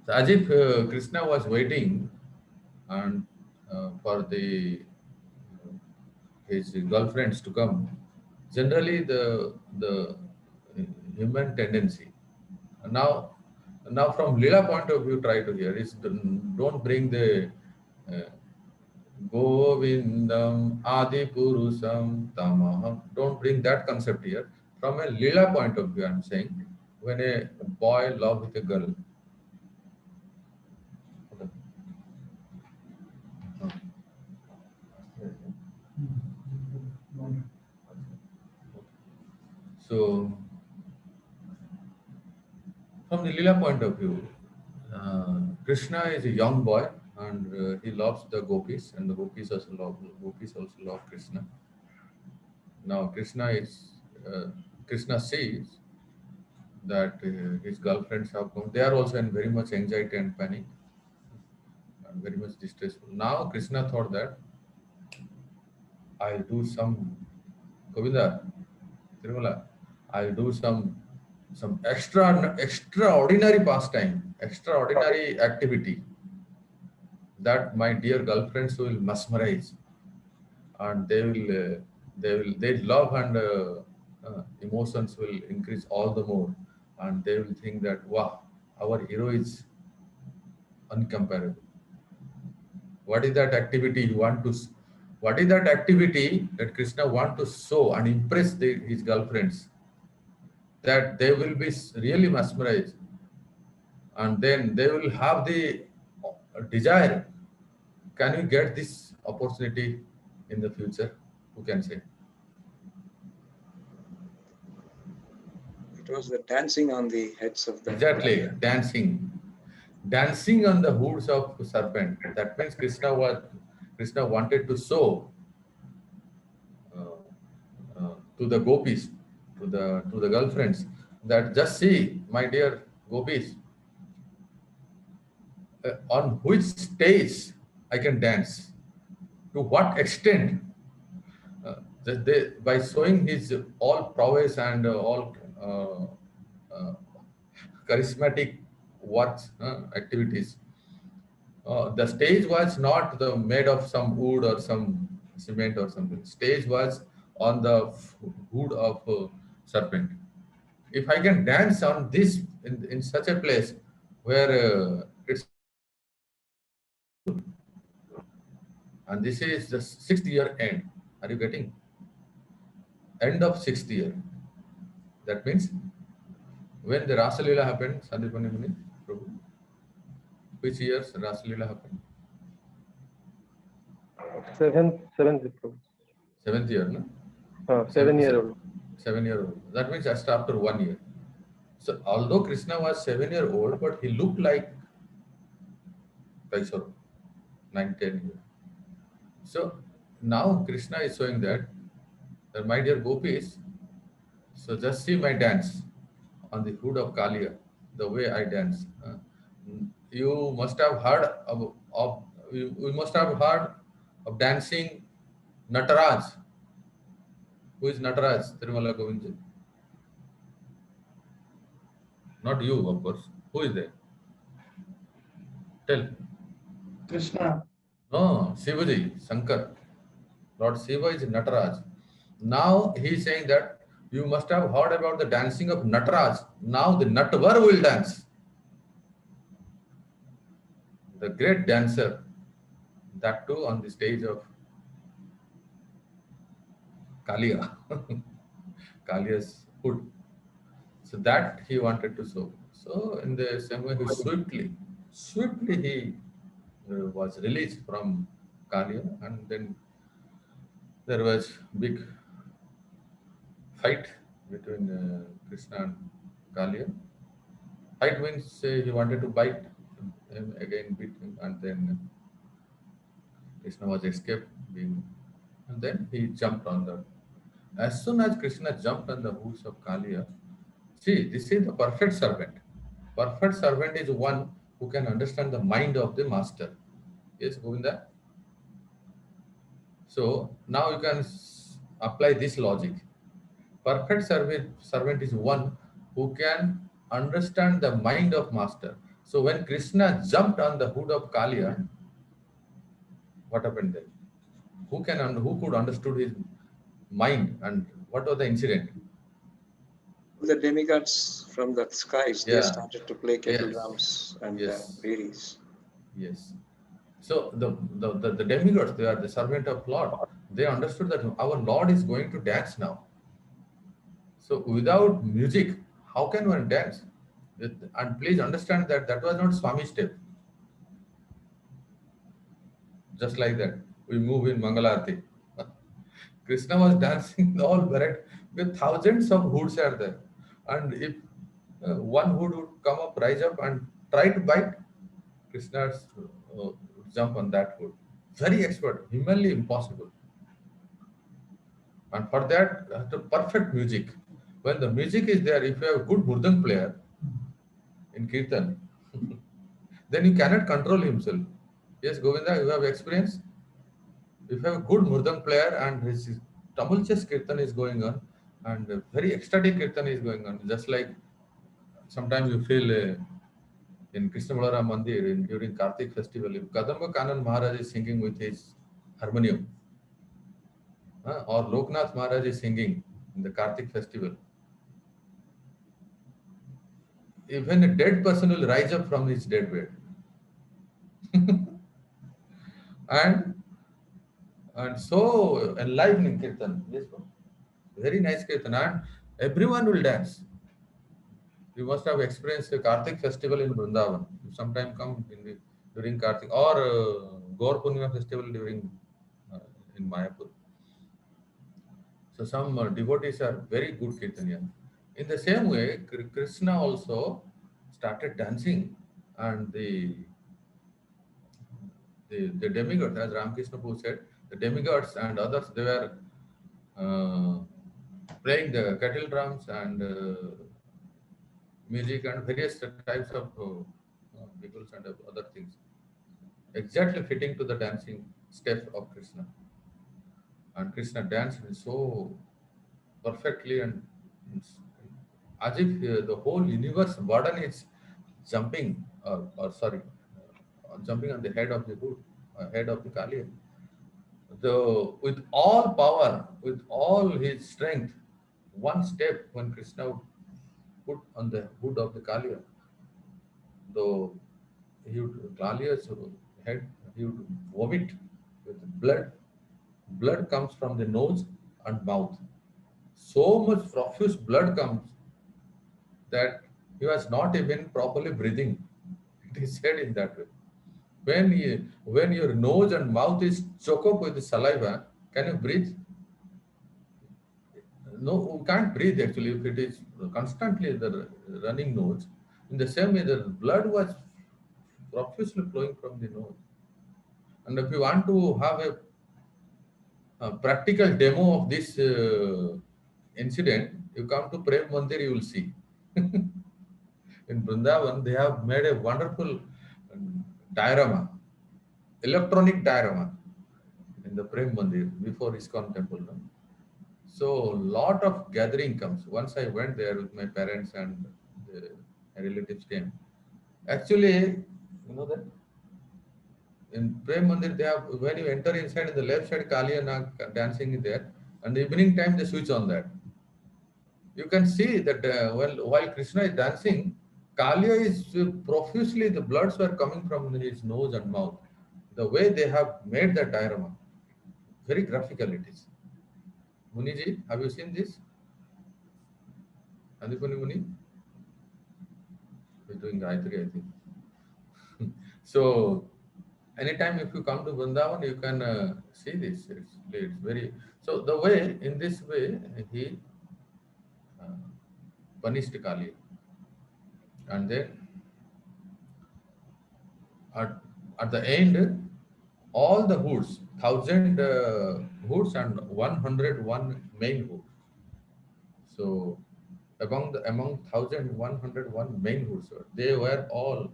So as if Krishna was waiting and for his girlfriends to come. Generally, the human tendency. Now, now from Leela point of view, try to hear is don't bring the uh, Govindam Adi Purusam Tamaham. Don't bring that concept here. From a Leela point of view, I'm saying when a boy love with a girl. So, from the Leela point of view, Krishna is a young boy and he loves the gopis, and the gopis also love Krishna. Now, Krishna sees that his girlfriends have come. They are also in very much anxiety and panic and very much distressful. Now, Krishna thought that I'll do some Govinda, Tirumala, I'll do some extraordinary pastime, extraordinary activity that my dear girlfriends will mesmerize, and they love and emotions will increase all the more, and they will think that wow, our hero is uncomparable. What is that activity you want to? What is that activity that Krishna want to show and impress his girlfriends? That they will be really mesmerized, and then they will have the desire. Can we get this opportunity in the future? Who can say? It was the dancing on the heads of the Exactly, dancing on the hoods of serpent. That means Krishna wanted to show to the gopis, to the girlfriends, that just see, my dear gopis, on which stage I can dance, to what extent, by showing his all prowess and all charismatic works, activities. The stage was not made of some wood or some cement or something. Stage was on the hood of serpent. If I can dance on this in such a place where it's, and this is the 6th year end. Are you getting? End of 6th year. That means when the Rasa Leela happened, Sandipani Muni, Prabhu, which years Rasa Leela happened? Seventh. 7th year, no? 7 year old. 7 year old. That means just after 1 year. So although Krishna was 7 year old, but he looked like Kaisar, 9, 10 years. So now Krishna is showing that my dear gopis, so just see my dance on the hood of Kalia, the way I dance. You must have heard of dancing Nataraj. Who is Nataraj? Tirumala Govindji. Not you, of course. Who is there? Tell. Krishna. No, Shivaji, Shankar. Lord Shiva is Nataraj. Now he is saying that you must have heard about the dancing of Nataraj. Now the Natvar will dance. The great dancer. That too on the stage of Kalia. Kalia's hood. So that he wanted to show. So in the same way, he swiftly he was released from Kalia, and then there was big fight between Krishna and Kalia. Fight means he wanted to bite him again, beat him, and then Krishna was escaped, and then he jumped on the. As soon as Krishna jumped on the hooves of Kalia, see, this is the perfect servant. Perfect servant is one who can understand the mind of the master. Yes, Govinda? So now you can apply this logic. Perfect servant is one who can understand the mind of master. So when Krishna jumped on the hood of Kalia, what happened then? Who could understood his mind and what was the incident? The demigods from the skies, they Yeah. started to play kettle Yes. drums and Yes. varies. Yes. So the demigods, they are the servant of Lord. They understood that our Lord is going to dance now. So without music, how can one dance? And please understand that that was not Swami step. Just like that, we move in Mangalarti. Krishna was dancing all parade with thousands of hoods are there. And if one hood would come up, rise up and try to bite, Krishna jump on that hood. Very expert, humanly impossible. And for that, the perfect music. When the music is there, if you have a good murdang player in Kirtan, then you cannot control himself. Yes, Govinda, you have experience? If you have a good murdang player and his tumultuous Kirtan is going on, and a very ecstatic Kirtan is going on, just like sometimes you feel in Krishna Balaram Mandir during Kartik festival, if Kadamba Kanan Maharaj is singing with his harmonium, or Loknath Maharaj is singing in the Kartik festival, even a dead person will rise up from his dead bed. and so enlivening Kirtan. Yes, bro. Very nice Kirtan, and everyone will dance. You must have experienced a Kartik festival in Vrindavan. You sometime come during Kartik, or Gaur Purnima festival during in Mayapur. So some devotees are very good Kirtaniyan. In the same way, Krishna also started dancing, and the demigods, as Ramakrishna Prabhu said, the demigods and others, they were playing the kettle drums and music and various types of vehicles and other things, exactly fitting to the dancing step of Krishna. And Krishna danced so perfectly, and as if the whole universe burden is jumping, or sorry, jumping on the head of the hood, head of the Kali. With all power, with all his strength, one step when Krishna would put on the hood of the Kaliya, though he would Kaliya's head, he would vomit with blood. Blood comes from the nose and mouth. So much profuse blood comes that he was not even properly breathing. It is said in that way. When your nose and mouth is choked up with saliva, can you breathe? No, we can't breathe actually if it is constantly the running nose. In the same way, the blood was profusely flowing from the nose. And if you want to have a practical demo of this incident, you come to Prem Mandir, you will see. In Vrindavan, they have made a wonderful diorama, electronic diorama. In in the Prem Mandir before ISKCON temple. No? So lot of gathering comes. Once I went there with my parents and the relatives came. Actually, you know that in Prem Mandir, they have, when you enter inside, in the left side, Kali and Nag dancing is there. And the evening time, they switch on that. You can see that while Krishna is dancing, Kalia is profusely, the bloods were coming from his nose and mouth. The way they have made that diorama, very graphical it is. Muniji, have you seen this? Adipani Muni? He's doing Gayatri, I think. So, anytime if you come to Vrindavan, you can see this. It's very, so the way, in this way, he punished Kali. And then at the end, all the hoods, 1,000 hoods and 101 main hoods. So among 1,101 main hoods, they were all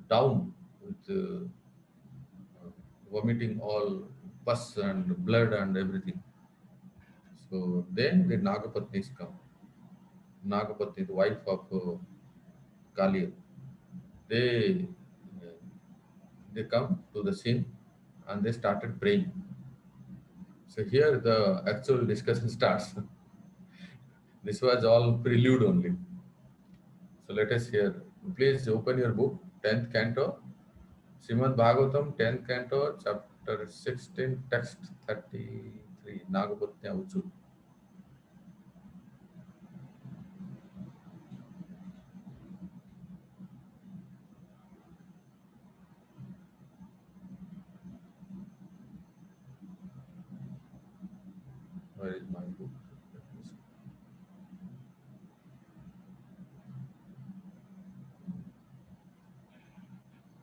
down with vomiting all pus and blood and everything. So then the Nagapatnis come. Nagapatni, the wife of Kalia, they come to the scene and they started praying. So here the actual discussion starts. This was all prelude only. So let us hear. Please open your book, 10th canto, Srimad Bhagavatam, 10th canto, chapter 16, text 33, Nagapatnya Uchu. Where is my book?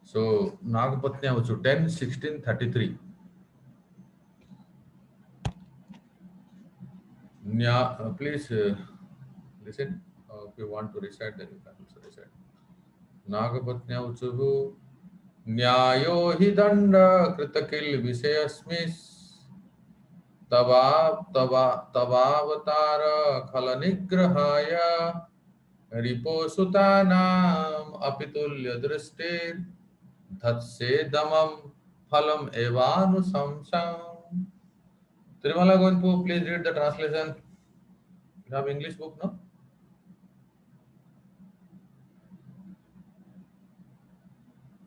So Nagapatnya Uchu, 10, 16, 33. Please listen. If you want to recite, then you can also recite. Nagapatnya Uchu. न्यायो हि दंड कृतकिल विषयस्मिस् तवावतार खल निग्रहाय रिपोसुतानाम अपितुल्य दृष्टिर धत्सेदमं फलम एवानुशंसम्. Tirumala Govindu, please read the translation. You have English book, no?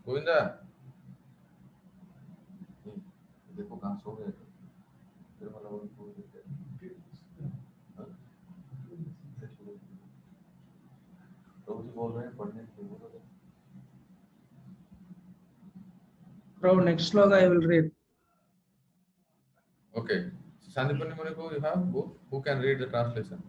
Govinda देखो कहाँ सो गए थे फिर मतलब उनको तो मुझे बोल रहे हैं पढ़ने के लिए बोलो. From next slok I will read. Okay. Sandipani Maniko, you have book. Who can read the translation?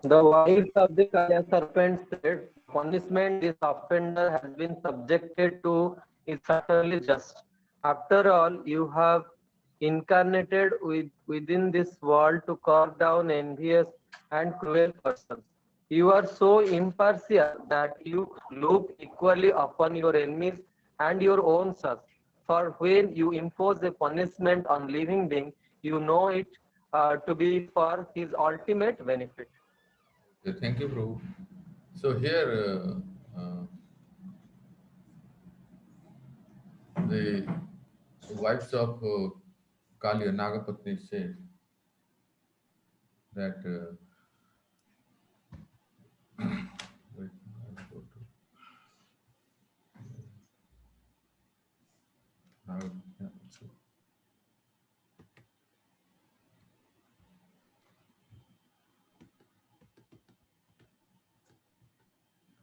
The wife of the Kaya serpent said, punishment this offender has been subjected to is certainly just. After all, you have incarnated within this world to curb down envious and cruel persons. You are so impartial that you look equally upon your enemies and your own self. For when you impose a punishment on living being, you know it to be for his ultimate benefit. Okay, thank you, Prabhu. So here the wives of Kali and Nagapatni said that wait, I'll go to Nagapatni.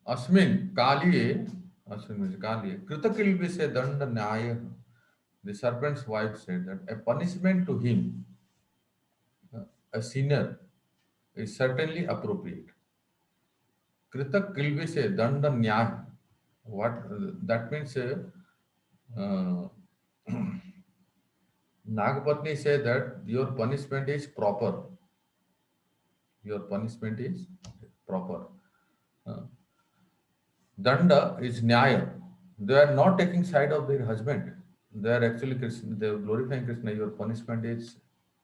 Asmin Kaliye, Asmin Kaliye, Kritakilvise Danda Nyaya, the serpent's wife said that a punishment to him, a sinner, is certainly appropriate. Kritak Kilvise Danda Nyaya. What that means? Nagapatni said that your punishment is proper. Your punishment is proper. Danda is Nyaya. They are not taking side of their husband. They are actually Krishna, they are glorifying Krishna. Your punishment is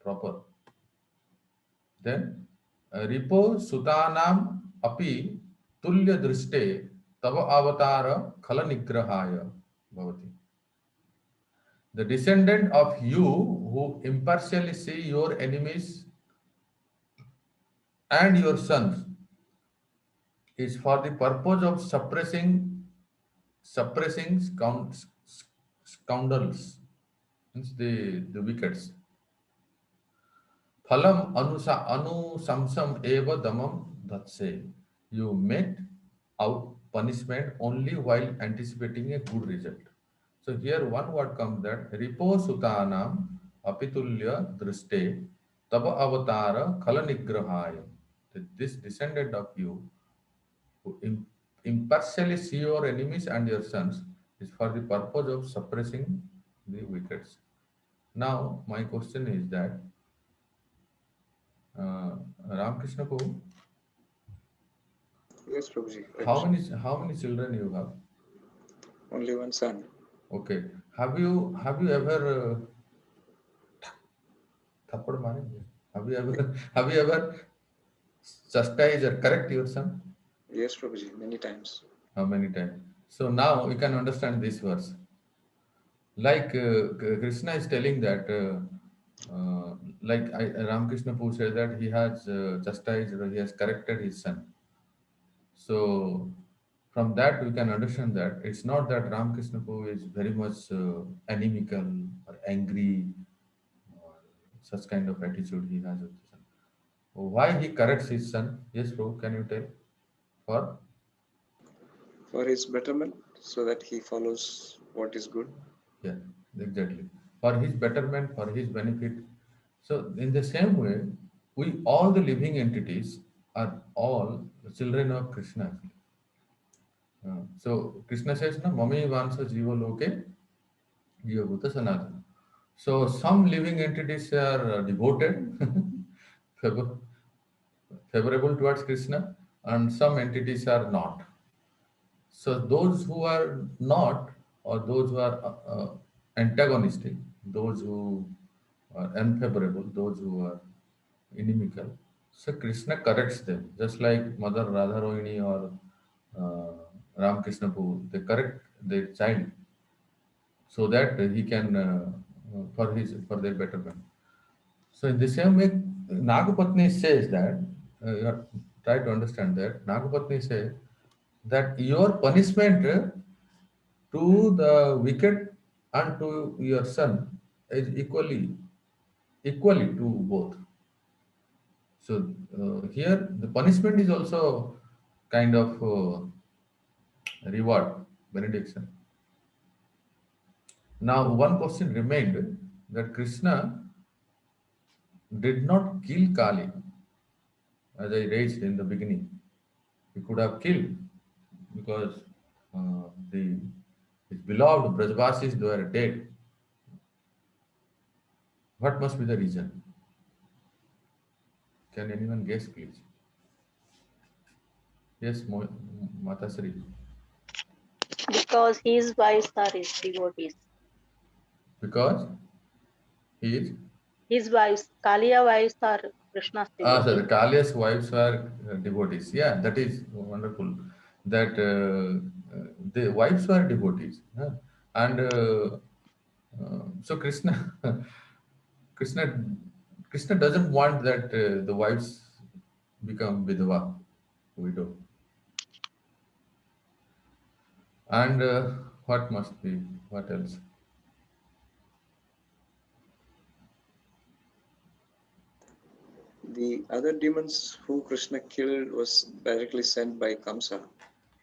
proper. Then, Ripo Sutanam Api Tulya Driste Tava Avatara Khala Nigrahaya Bhavati. The descendant of you who impartially see your enemies and your sons is for the purpose of suppressing scoundrels, means the wickeds. Phalam anusamsam eva damam dhatse. You make out punishment only while anticipating a good result. So here one word comes that ripo sutanam apitulya driste tava avatara khala nigrahaya. This descendant of you who impartially see your enemies and your sons is for the purpose of suppressing the wicked. Now my question is that Ramakrishna Prabhu, Yes, Prabhuji. how many children you have? Only one son. Okay. Have you ever thappad marenge? Have you ever chastised or correct your son? Yes, Prabhuji, many times. How many times? So now you can understand this verse. Like Krishna is telling that, Ramakrishna Prabhu said that he has chastised or he has corrected his son. So from that we can understand that it's not that Ramakrishna Prabhu is very much animical or angry or such kind of attitude he has with his son. Why he corrects his son? Yes, Prabhu, can you tell? For For his betterment, so that he follows what is good. yeah, exactly. For his betterment, for his benefit. So in the same way, we all the living entities are all children of Krishna. Actually. So Krishna says, "Na mami vansa jiva loke jiva bhuta sanatana." So some living entities are devoted, favor- favorable towards Krishna, and some entities are not. So those who are not, or those who are antagonistic, those who are unfavorable, those who are inimical, so Krishna corrects them, just like Mother Radharani or Ramakrishna Prabhu, they correct their child so that he can for their betterment. So in the same way, Nagapatni says that you have try to understand that Nagapatni says that your punishment to the wicked and to your son is equally to both. So here the punishment is also kind of reward, benediction. Now one question remained that Krishna did not kill Kali, as I raised in the beginning. He could have killed because the his beloved Brajvasis were dead. What must be the reason? Can anyone guess, please? Yes, Matasri. Because his wives are his devotees. Because he is. His wives, Kaliya wives are Krishna's So devotees. the Kalia's wives were devotees. Yeah, that is wonderful. That the wives were devotees, huh? And so Krishna, Krishna, Krishna doesn't want that the wives become vidva, widow. And what must be? What else? The other demons who Krishna killed was directly sent by Kamsa,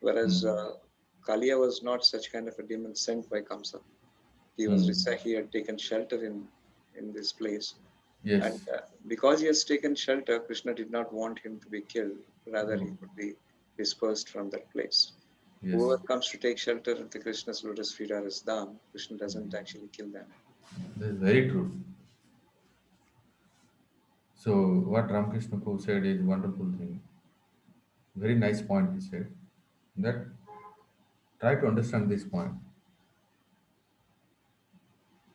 whereas Kaliya was not such kind of a demon sent by Kamsa. He was he had taken shelter in this place, and Yes. because he has taken shelter, Krishna did not want him to be killed. Rather, he could be dispersed from that place. Yes. Whoever comes to take shelter at the Krishna's lotus feet or his dham, Krishna doesn't actually kill them. This is very true. So what Ramakrishna Prabhu said is wonderful thing. Very nice point he said that Try to understand this point.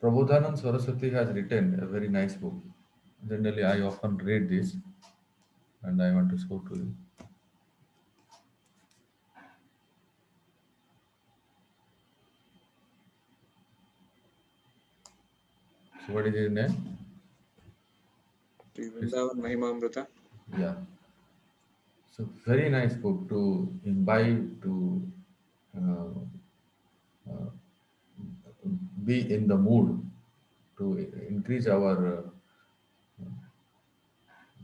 Prabodhanand Saraswati has written a very nice book. Generally, I often read this, and I want to show to you. So, what is his name? Vrindavan Mahimamrita. Yeah. So, very nice book to imbibe, to be in the mood, to increase our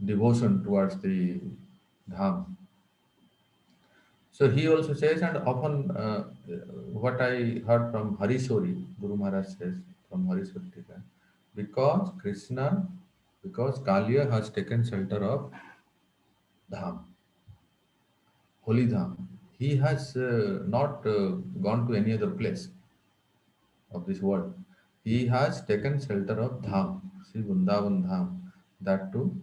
devotion towards the dham. So he also says, and often what I heard from Harisori, Guru Maharaj says from Harisori Tika, because Krishna, because Kalia has taken shelter of dham, holy dham, he has not gone to any other place of this world. He has taken shelter of dham, Sri Vrindavan dham, that too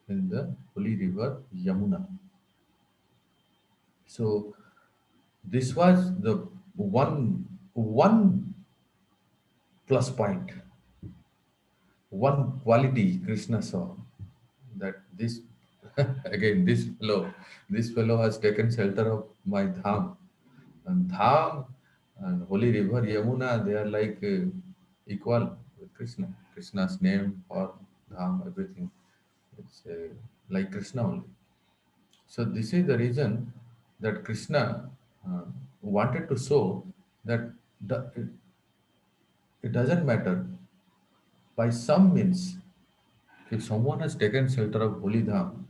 in the holy river Yamuna. So this was the one plus point, one quality Krishna saw, that this again this fellow has taken shelter of my dham, and dham and holy river Yamuna, they are like equal with Krishna. Krishna's name, or dham, everything, it's like Krishna only. So this is the reason that Krishna wanted to show that it doesn't matter by some means, if someone has taken shelter of holy dham,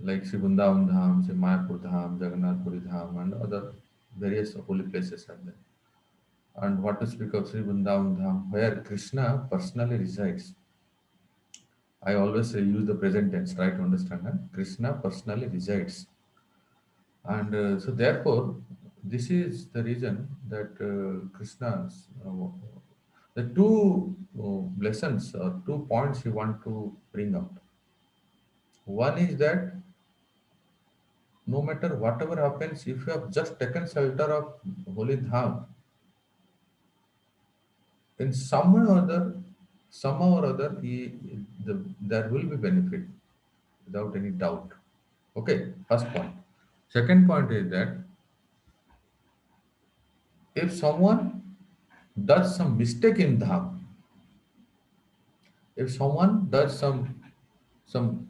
like Sri Vrindavan Dham, Sri Mayapur Dham, Jagannath Puri Dham, and other various holy places are there. And what to speak of Sri Vrindavan Dham, where Krishna personally resides. I always use the present tense, try to understand. Krishna personally resides. And so therefore, this is the reason that Krishna's, the two lessons or 2 points we want to bring out. One is that no matter whatever happens, if you have just taken shelter of holy dham, in somehow or other, there will be benefit without any doubt. Okay, first point. Second point is that if someone does some mistake in dham, if someone does some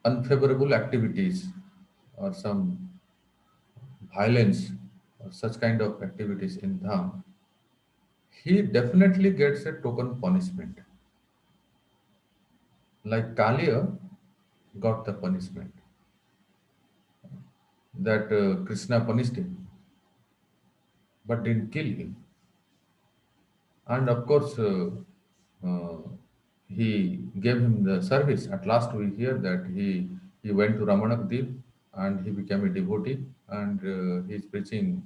unfavorable activities or some violence or such kind of activities in dham, he definitely gets a token punishment. Like Kalia got the punishment that Krishna punished him, but didn't kill him. And of course, he gave him the service. At last, we hear that he went to Ramanakdeep and he became a devotee, and he is preaching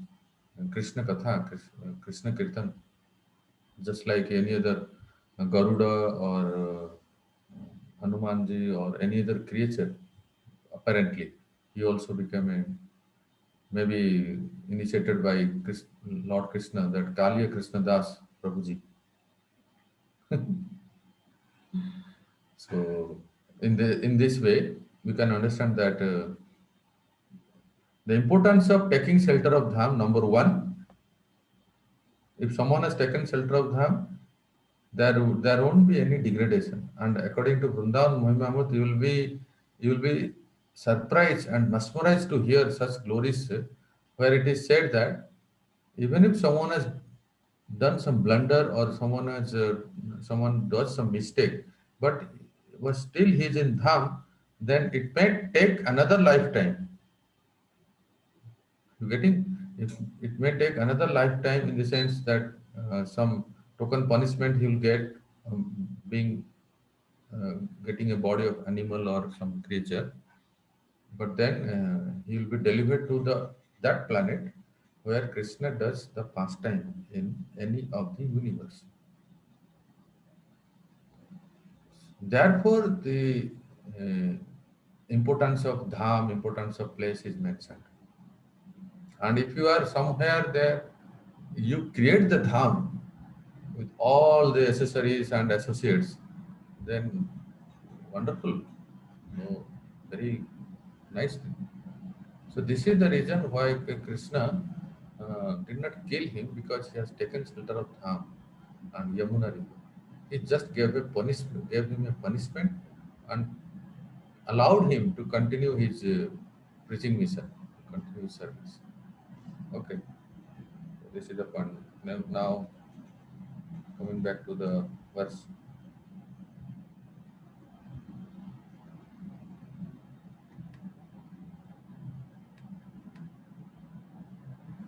Krishna Katha, Krishna Kirtan, just like any other Garuda or Hanumanji or any other creature. Apparently, he also became a, maybe initiated by Lord Krishna, that Kaliya Krishna Das Prabhuji. So in this way, we can understand that the importance of taking shelter of dham. Number one, if someone has taken shelter of dham, there won't be any degradation. And according to Vrindavan Mahimamrita, you will be surprised and mesmerized to hear such glories, where it is said that even if someone has done some blunder, or someone does some mistake, but was still he is in dham, then it may take another lifetime. You getting? It may take another lifetime, in the sense that some token punishment he will get, being getting a body of animal or some creature, but then he will be delivered to that planet where Krishna does the pastime in any of the universe. Therefore, the importance of dham, importance of place is mentioned. And if you are somewhere there, you create the dham with all the accessories and associates, then wonderful. No, very nice. So this is the reason why Krishna did not kill him, because he has taken shelter of Dham and Yamuna River. He just gave him a punishment, and allowed him to continue his preaching mission, continue his service. Okay, so this is the point. Now coming back to the verse.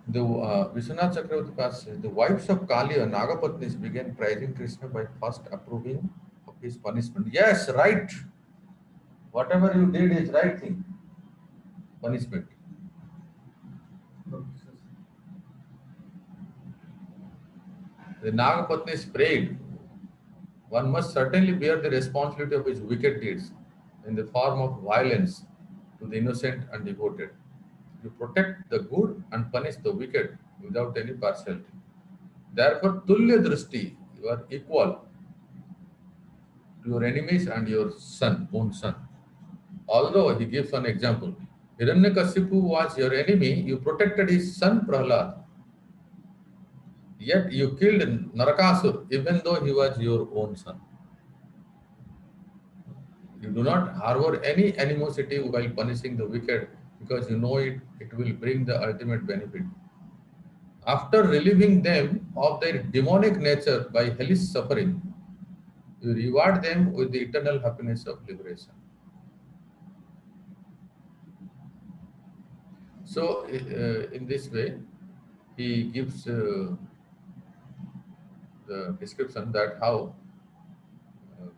The Vishwanath Chakravarti Past says, the wives of Kaliya, Nagapatnis, began praising Krishna by first approving of his punishment. Yes, right. Whatever you did is right thing. Punishment. The Nagapatnis prayed, one must certainly bear the responsibility of his wicked deeds in the form of violence to the innocent and devoted. You protect the good and punish the wicked without any partiality. Therefore, Tulya Drishti, you are equal to your enemies and your own son. Although he gives an example, Hiranyakasipu was your enemy, you protected his son Prahlad. Yet you killed Narakasur, even though he was your own son. You do not harbor any animosity while punishing the wicked, because you know it will bring the ultimate benefit. After relieving them of their demonic nature by hellish suffering, you reward them with the eternal happiness of liberation. So, in this way, he gives the description that how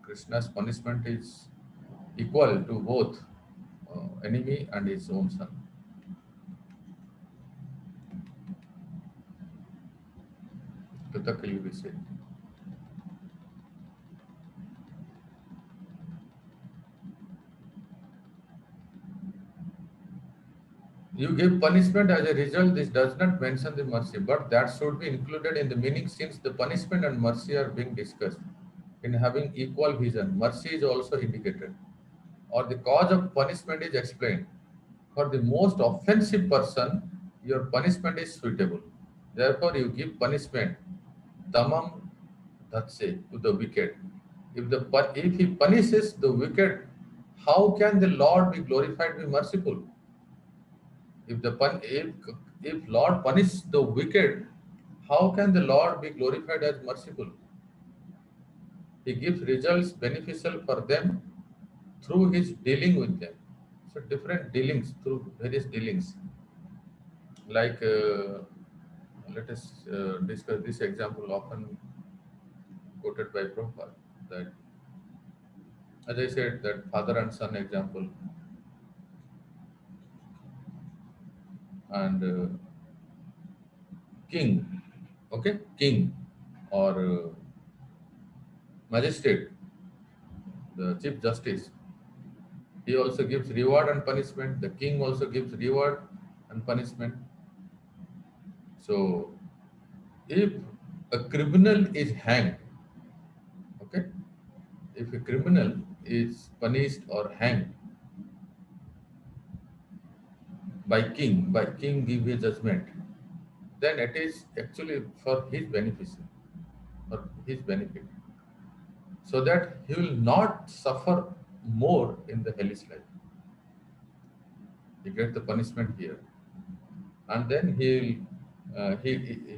Krishna's punishment is equal to both enemy and his own son. Kritakali we say. You give punishment as a result. This does not mention the mercy, but that should be included in the meaning, since the punishment and mercy are being discussed. In having equal vision, mercy is also indicated, or the cause of punishment is explained. For the most offensive person, your punishment is suitable. Therefore, you give punishment, damam datse, to the wicked. If he punishes the wicked, how can the Lord be glorified, be merciful? If Lord punishes the wicked, how can the Lord be glorified as merciful? He gives results beneficial for them through his dealing with them. So different dealings, through various dealings. Like let us discuss this example often quoted by Prabhupada, that as I said, that father and son example, and king, okay, king or magistrate, the chief justice, he also gives reward and punishment. The king also gives reward and punishment. So if a criminal is hanged, okay, if a criminal is punished or hanged by king give a judgment, then it is actually for his benefit, so that he will not suffer more in the hellish life. He gets the punishment here, and then he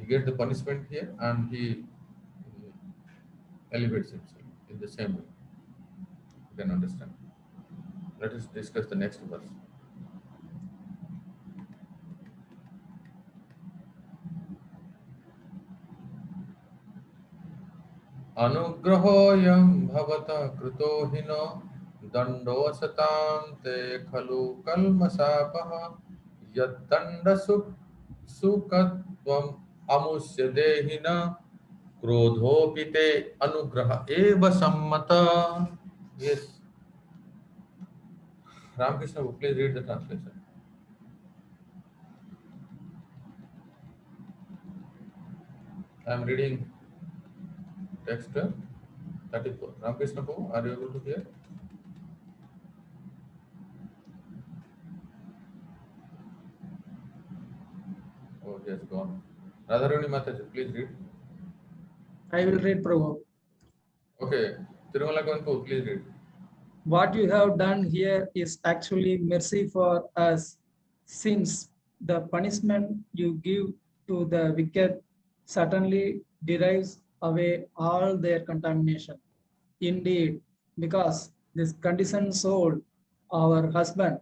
gets the punishment here, and he elevates himself in the same way. You can understand. Let us discuss the next verse. अनुग्रहोऽयं भवतः कृतो हिनो दण्डोऽसतां ते खलु कल्मषापः यद्दण्डसुखत्वम् अमुष्य देहिन क्रोधोऽपि ते अनुग्रह एव सम्मतः. Yes. Ramakrishna, please read the translation. I am reading text 34. Ramakrishna Prabhu, are you able to hear? Oh, he has gone. Radharani Mataji, please read. I will read, Prabhu. Okay, Tirumala Kanpu, please read. What you have done here is actually mercy for us, since the punishment you give to the wicked certainly derives away all their contamination. Indeed, because this conditioned soul, our husband,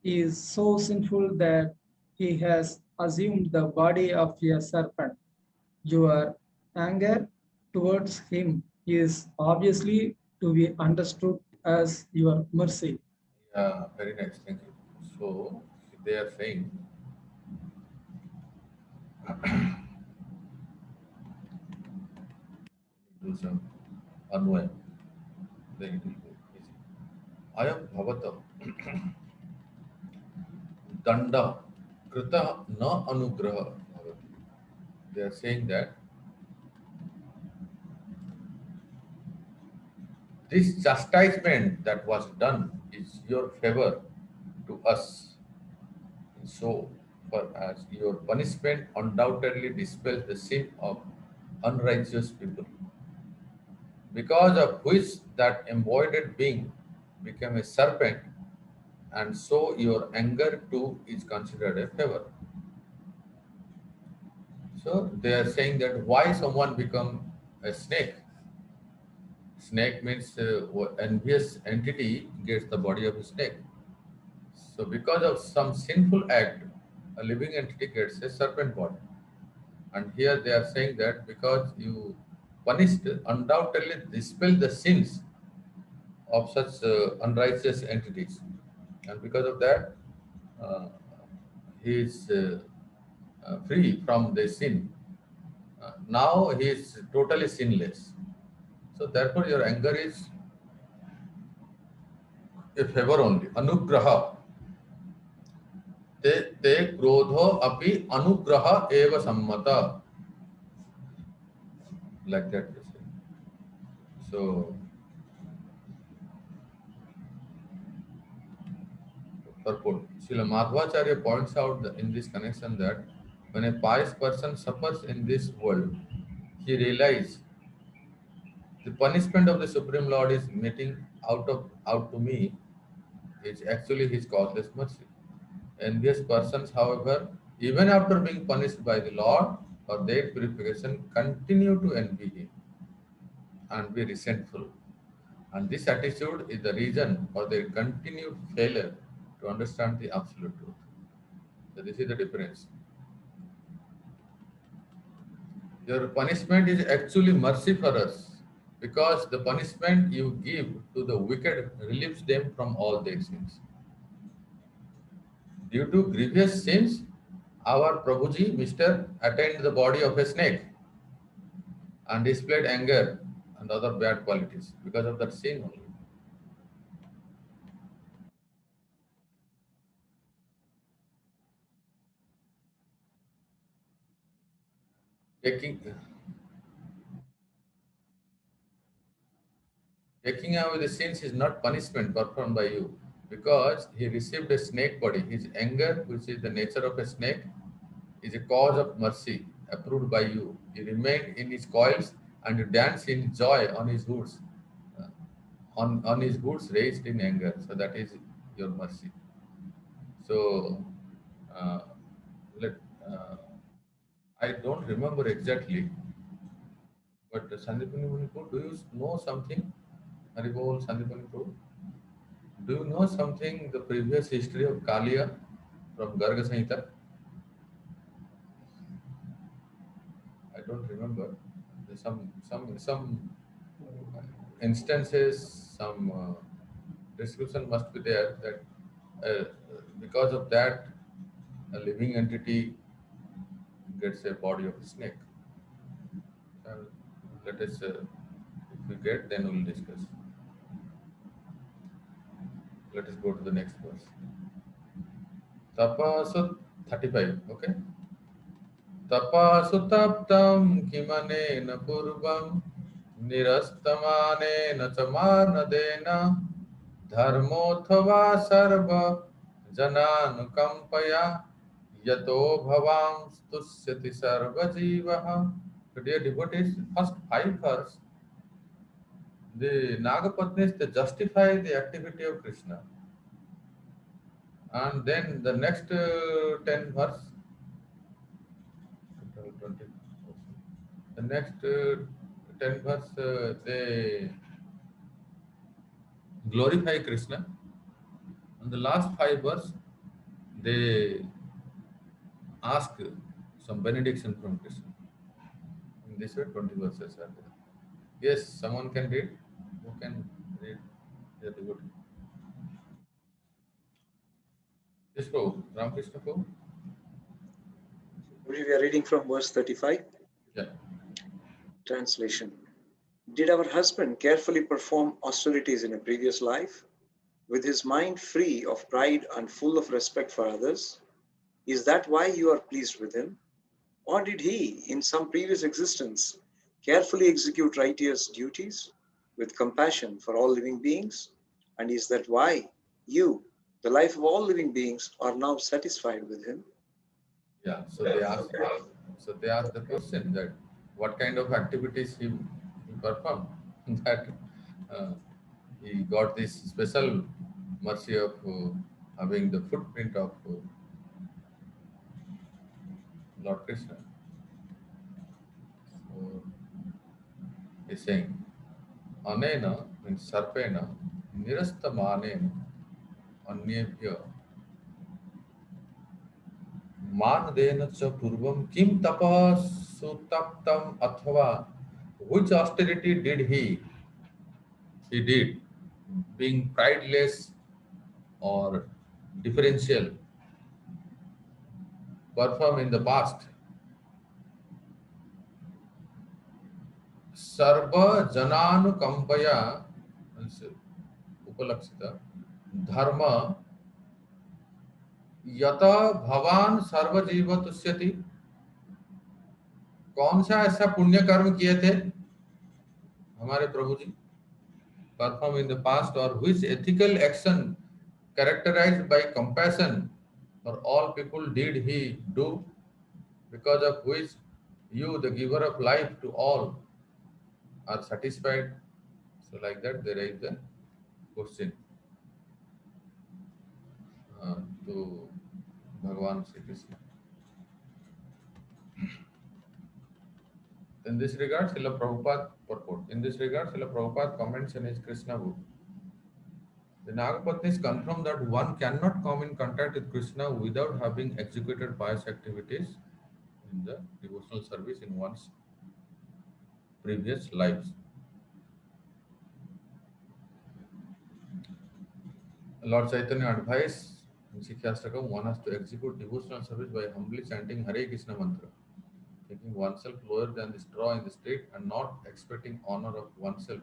is so sinful that he has assumed the body of a serpent. Your anger towards him is obviously to be understood as your mercy. Yeah, very nice. Thank you. So they are saying do some anvay. Then it will go easy. Ayam bhavata danda krita na anugraha bhavati. They are saying that this chastisement that was done is your favor to us. So, for as your punishment undoubtedly dispels the sin of unrighteous people, because of which that embodied being became a serpent, and so your anger too is considered a favor. So they are saying that why someone become a snake. Snake means envious entity gets the body of a snake. So because of some sinful act, a living entity gets a serpent body. And here they are saying that because you punished, undoubtedly dispel the sins of such unrighteous entities. And because of that, uh, he is free from the sin. Now he is totally sinless. So therefore your anger is a favor only. Anugraha. Te krodho api anugraha eva sammata. Like that they say. So purport. Srila Madhvacharya points out in this connection that when a pious person suffers in this world, he realizes the punishment of the Supreme Lord is meting out to me is actually his causeless mercy. Envious persons, however, even after being punished by the Lord for their purification, continue to envy him and be resentful. And this attitude is the reason for their continued failure to understand the absolute truth. So this is the difference. Your punishment is actually mercy for us because the punishment you give to the wicked relieves them from all their sins. Due to grievous sins, our Prabhuji, Mr. attained the body of a snake and displayed anger and other bad qualities because of that sin only. Taking away the sins is not punishment performed by you because he received a snake body. His anger, which is the nature of a snake, is a cause of mercy approved by you. He remained in his coils and you dance in joy on his hoods, uh, on his hoods raised in anger. So that is your mercy. So uh, let I don't remember exactly, but Sandipani Munipu, do you know something? Haribol Sandipani Prabhu? Do you know something the previous history of Kalia from Garga Samhita? I don't remember. There's some instances, some description must be there that uh, because of that a living entity gets a body of a snake. Let us if we get then we'll discuss. Let us go to the next verse. Tapa, so 35, okay? tapasutaptam kimanena purvam nirastamanena chamanadena dharmothava sarva jananukampaya yato bhavam stusyati sarva jivaha. So dear devotees, first 5 verse, the Nagapatnis, they justify the activity of Krishna. And then the next 10 verse, 20, the next 10 verse, they glorify Krishna. And the last 5 verse, they ask some benediction from Krishna. In this way, 20 verses are there. Yes, someone can read. Who can read? The devotee. Yes, Prabhu. Ramakrishna Prabhu. We are reading from verse 35. Yeah. Translation. Did our husband carefully perform austerities in a previous life, with his mind free of pride and full of respect for others? Is that why you are pleased with him? Or did he, in some previous existence, carefully execute righteous duties with compassion for all living beings? And is that why you, the life of all living beings, are now satisfied with him? Yeah. So they ask the question that what kind of activities he performed that he got this special mercy of having the footprint of Lord Krishna. So he's saying, Anena means sarpena, nirastamanena, anyebhya, manadena cha purvam kim tapasutaptam athava. Which austerity did he? He did, being prideless or differential, perform in the past. Sarva jananukampaya, upalakshita, dharma yata bhavan sarva jiva तुष्यति. कौन सा ऐसा पुण्य कर्म किए थे हमारे प्रभु जी? Perform in the past, or which ethical action characterized by compassion for all people did he do, because of which you, the giver of life to all, are satisfied? So like that they raise the question to Bhagavan Sri Krishna. In this regard, Srila Prabhupada purport. In this regard, Srila Prabhupada comments in his Krishna book. The Nagapatnis confirm that one cannot come in contact with Krishna without having executed pious activities in the devotional service in one's previous lives. Lord Chaitanya advised in Shiksha-stakam one has to execute devotional service by humbly chanting Hare Krishna mantra, taking oneself lower than the straw in the street and not expecting honor of oneself,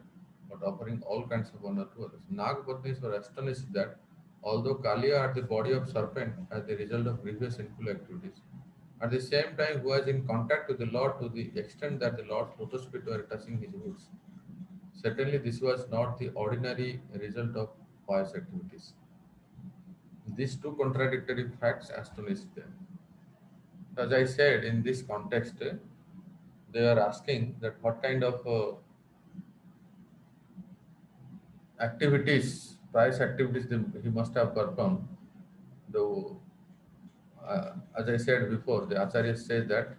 but offering all kinds of honor to others. Nagapatnis were astonished that although Kaliya had the body of serpent as the result of previous sinful activities, at the same time who was in contact with the Lord to the extent that the Lord's lotus feet were touching his roots. Certainly this was not the ordinary result of pious activities. These two contradictory facts astonished them. As I said, in this context, they are asking that what kind of activities, pious activities he must have performed. Though, as I said before, the Acharya said that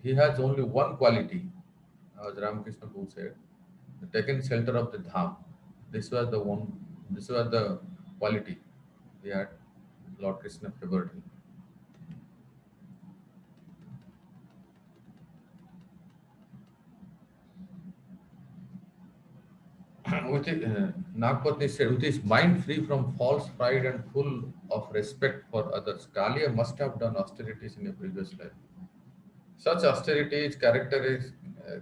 he has only one quality, as Ramakrishna Prabhu said, the taken shelter of the Dham. This was the one. This was the quality he had. Lord Krishna favored him. Nagapatni said, with his mind free from false pride and full of respect for others, Kaliya must have done austerities in a previous life. Such austerity is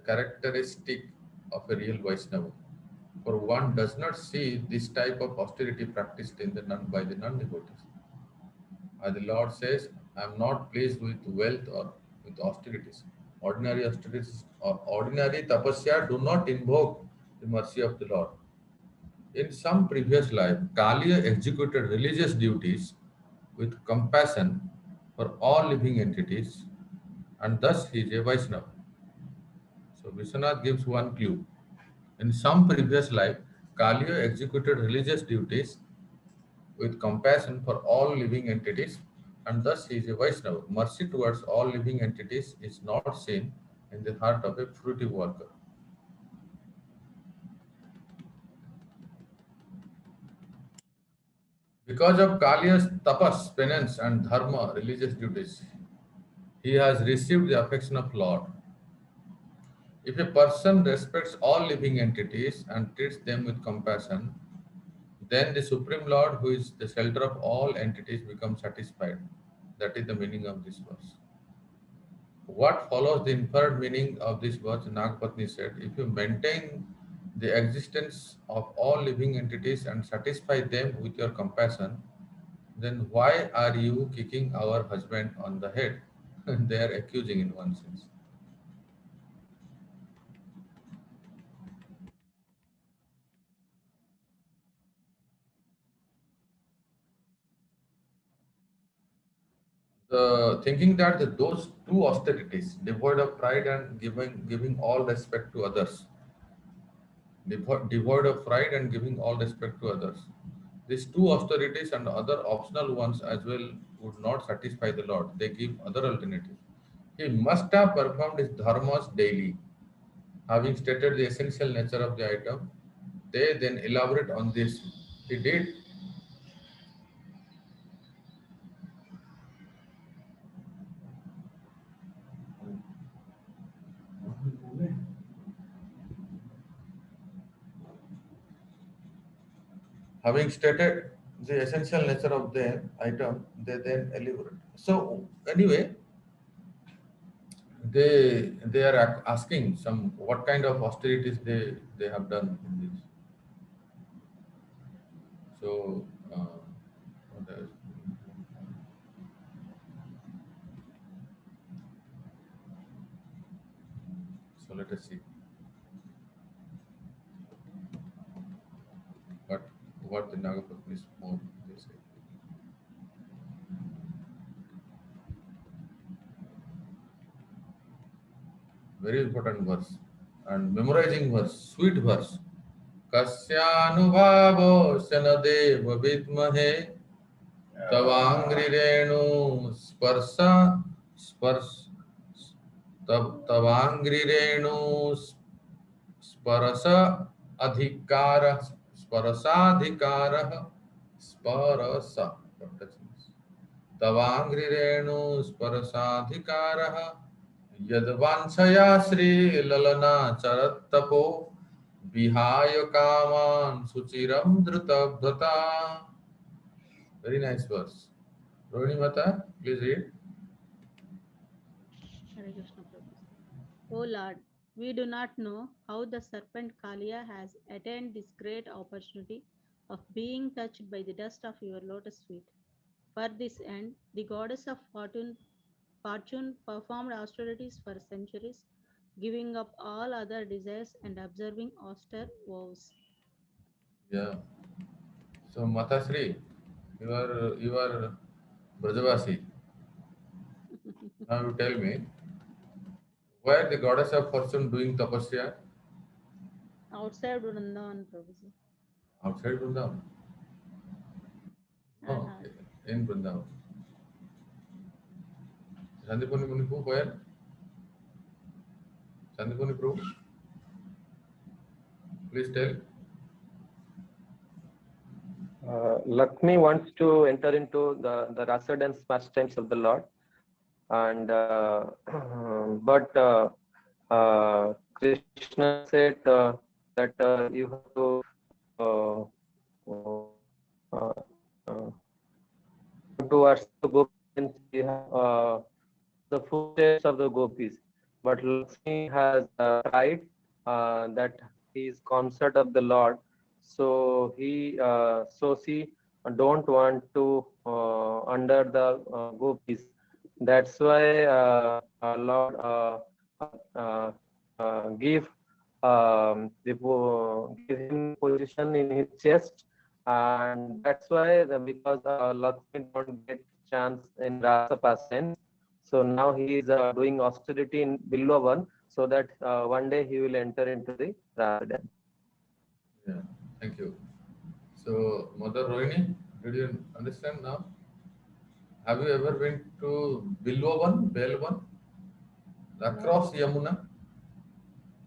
characteristic of a real Vaishnava. For one does not see this type of austerity practiced in the by the non-devotees. As the Lord says, I am not pleased with wealth or with austerities. Ordinary tapasya do not invoke the mercy of the Lord. In some previous life, Kaliya executed religious duties with compassion for all living entities, and thus he is a Vaishnava. So Vishwanath gives one clue. In some previous life, Kaliya executed religious duties with compassion for all living entities, and thus he is a Vaishnava. Mercy towards all living entities is not seen in the heart of a fruitive worker. Because of Kaliya's tapas, penance, and dharma, religious duties, he has received the affection of Lord. If a person respects all living entities and treats them with compassion, then the Supreme Lord, who is the shelter of all entities, becomes satisfied. That is the meaning of this verse. What follows the inferred meaning of this verse? Nagpatni said, if you maintain the existence of all living entities and satisfy them with your compassion, then why are you kicking our husband on the head? They are accusing in one sense. Thinking that those two austerities, devoid of pride and giving all respect to others, devoid of pride and giving all respect to others, these two austerities and other optional ones as well would not satisfy the Lord. They give other alternatives. He must have performed his dharmas daily. Having stated the essential nature of the item, they then elaborate on this. He did. Having stated the essential nature of the item, they then elaborate. So anyway, they are asking some what kind of austerities they have done in this. So what else? So let us see what the Nagapatnis more they say. Very important verse and memorizing verse, sweet verse. Kasyanubhavo sanadev vidmahe tavangrirenu sparsa spars tavangrirenu sparasa adhikara sparasadhikara sparasa. तवांग्रिरेणु स्पर्शाधिकारः यद्वांछया श्रीललना चरत्तपो विहाय कामान् सुचिरं धृतव्रता. Very nice verse. Rohini Mata, please read. Hare Krishna Prabhu. O Lord, we do not know how the serpent Kaliya has attained this great opportunity of being touched by the dust of your lotus feet. For this end, the goddess of fortune performed austerities for centuries, giving up all other desires and observing austere vows. Yeah. So Matasri, you are Brajavasi. Now you tell me, where the goddess of fortune doing tapasya? Outside Vrindavan, Prabhuji. Outside Vrindavan. Oh, okay. In Vrindavan. Sandipani Munipu, where? Sandipani Prabhu, please tell. Lakshmi wants to enter into the rasa dance pastimes of the Lord, and but Krishna said that you have to towards the gopis, you have the footsteps of the gopis. But Lakshmi has tried that he is consort of the Lord, so she don't want to under the gopis. That's why Lord give give him position in his chest, and that's why because Lakshmi don't get chance in Rasa pastimes. So now he is doing austerity in Bilvavan, so that one day he will enter into the Rasa dance. Yeah, thank you. So, Mother Rohini, did you understand now? Have you ever been to Bilvavan, Belvan, across Yamuna?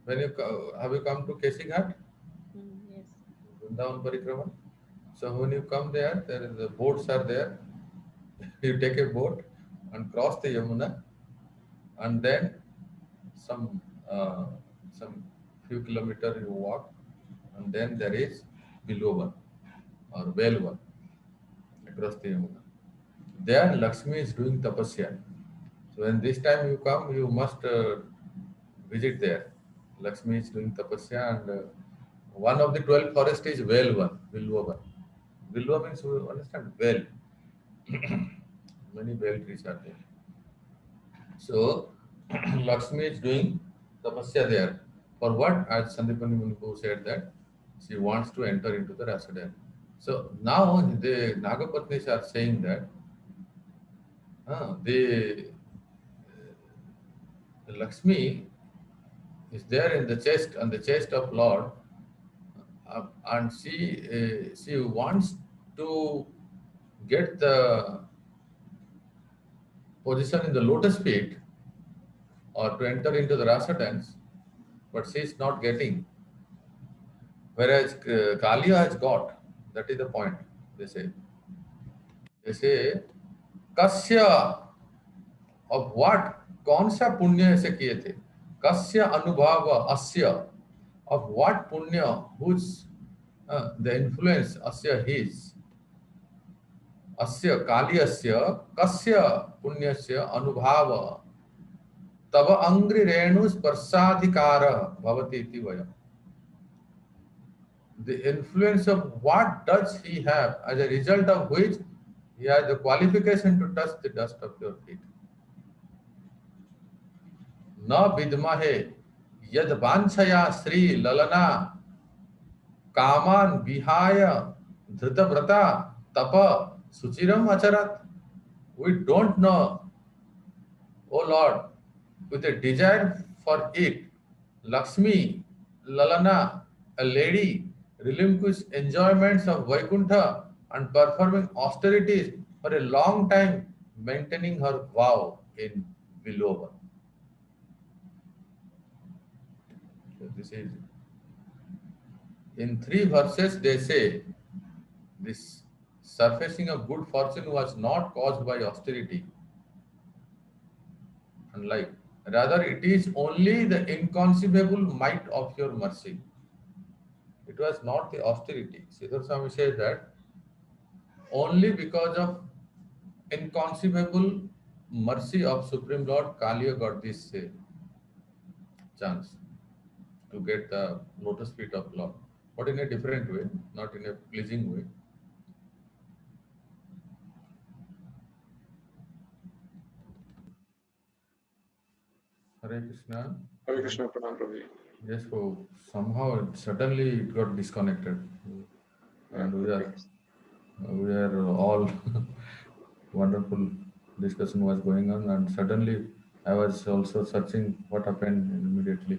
When you have you come to Kesighat, Yes. Vrindavan Parikrama? So when you come there, there is the boats are there. You take a boat and cross the Yamuna, and then some uh, some few kilometers you walk, and then there is Bilvavan or Belvan across the Yamuna. There Lakshmi is doing tapasya. So when this time you come, you must visit there. Lakshmi is doing tapasya, and one of the 12 forests is Velvan, Bilvavan. Bilva means, you understand, well. Many well trees are there. So Lakshmi is doing tapasya there. For what? As Sandipani Munipu said that she wants to enter into the Rasadan. So now the Nagapatnis are saying that the Lakshmi is there in the chest, on the chest of Lord, and she wants to get the position in the lotus feet or to enter into the rasa dance, but she is not getting. Whereas Kalia has got. That is the point. They say. They say, Kasya of what? कौन सा पुण्य ऐसे किए थे? Kasya anubhava asya of what punya, whose the influence asya his. Asya Kaliyasya kasya punyasya anubhava tava angri renu sparsadhikara bhavati iti vayam. The influence of what does he have, as a result of which he has the qualification to touch the dust of your feet. Na vidmahe yad vanchaya sri lalana kaman vihaya dhritavrata tapa suchiram acharat. We don't know, O Lord, with a desire for it, Lakshmi, Lalana, a lady, relinquished enjoyments of Vaikuntha and performing austerities for a long time, maintaining her vow in Vilova. So this is, in 3 verses they say, this surfacing of good fortune was not caused by austerity, unlike, rather it is only the inconceivable might of your mercy. It was not the austerity. Sridhar Swami says that only because of inconceivable mercy of Supreme Lord, Kaliya got this chance to get the lotus feet of Lord, but in a different way, not in a pleasing way. Hare Krishna. Hare Krishna, Pranam Prabhuji. Yes, so somehow suddenly it got disconnected, and we are all wonderful discussion was going on, and suddenly I was also searching what happened immediately.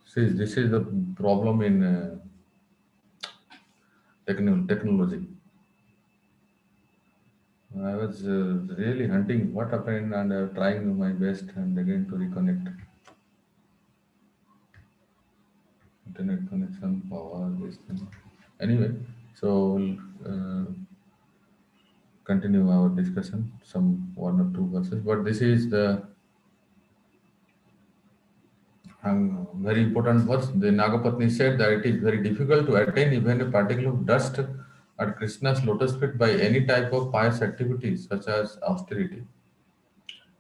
See, this is the problem in technology. I was really hunting what happened, and trying my best and again to reconnect. Internet connection, power, this thing. Anyway, so we'll continue our discussion, some 1 or 2 verses, but this is the very important verse. The Nagapatni said that it is very difficult to attain even a particle of dust at Krishna's lotus feet by any type of pious activity such as austerity.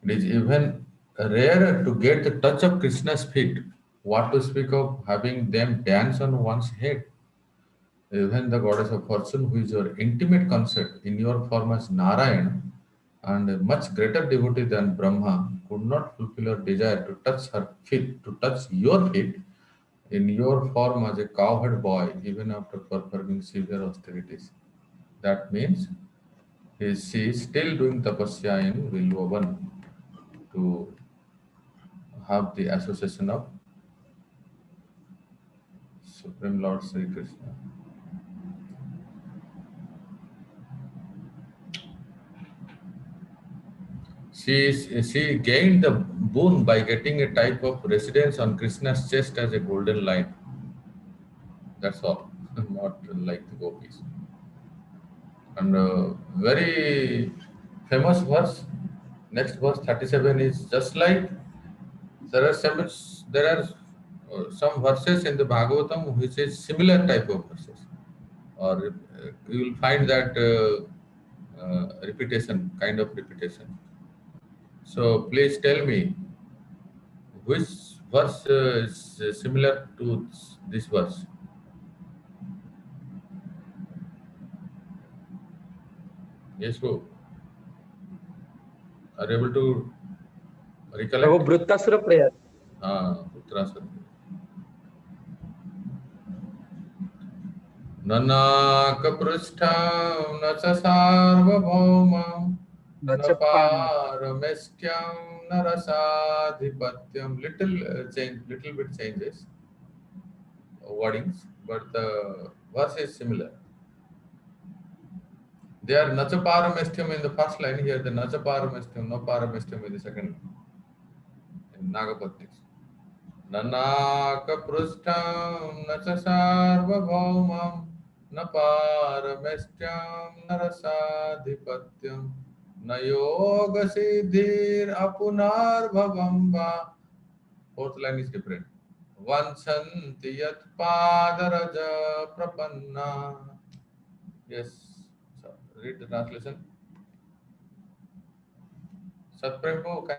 It is even rarer to get the touch of Krishna's feet. What to speak of having them dance on one's head? Even the goddess of fortune, who is your intimate consort in your form as Narayana, and a much greater devotee than Brahma, could not fulfill her desire to touch her feet, to touch your feet in your form as a cowherd boy, even after performing severe austerities. That means she is still doing tapasya in Vilvavan to have the association of Supreme Lord Sri Krishna. She gained the boon by getting a type of residence on Krishna's chest as a golden line. That's all, not like the gopis. And very famous verse. Next verse 37 is just like there are some verses in the Bhagavatam which is similar type of verses, or you will find that repetition, kind of repetition. So please tell me which verse is similar to this verse. Yes, who are you able to recollect? Prabhu, Bhrittasura prayer. Uttarasura. Nanakaprushtam nacha sarvabhaumam naparameskyam narasadhipatyam. Little bit changes wordings, but the verse is similar. There nacha parameskyam in the first line, here the nacha parameskyam, no parameskyam in the second line. In Nagapattis. Nanakaprushtam nacha sarvabhaumam naparameskyam narasadhipatyam nayoga siddhir apunar bhavamba. Fourth line is different. Vanchanti yat padaraja prapanna. Yes. So read the translation. Satprabhu, can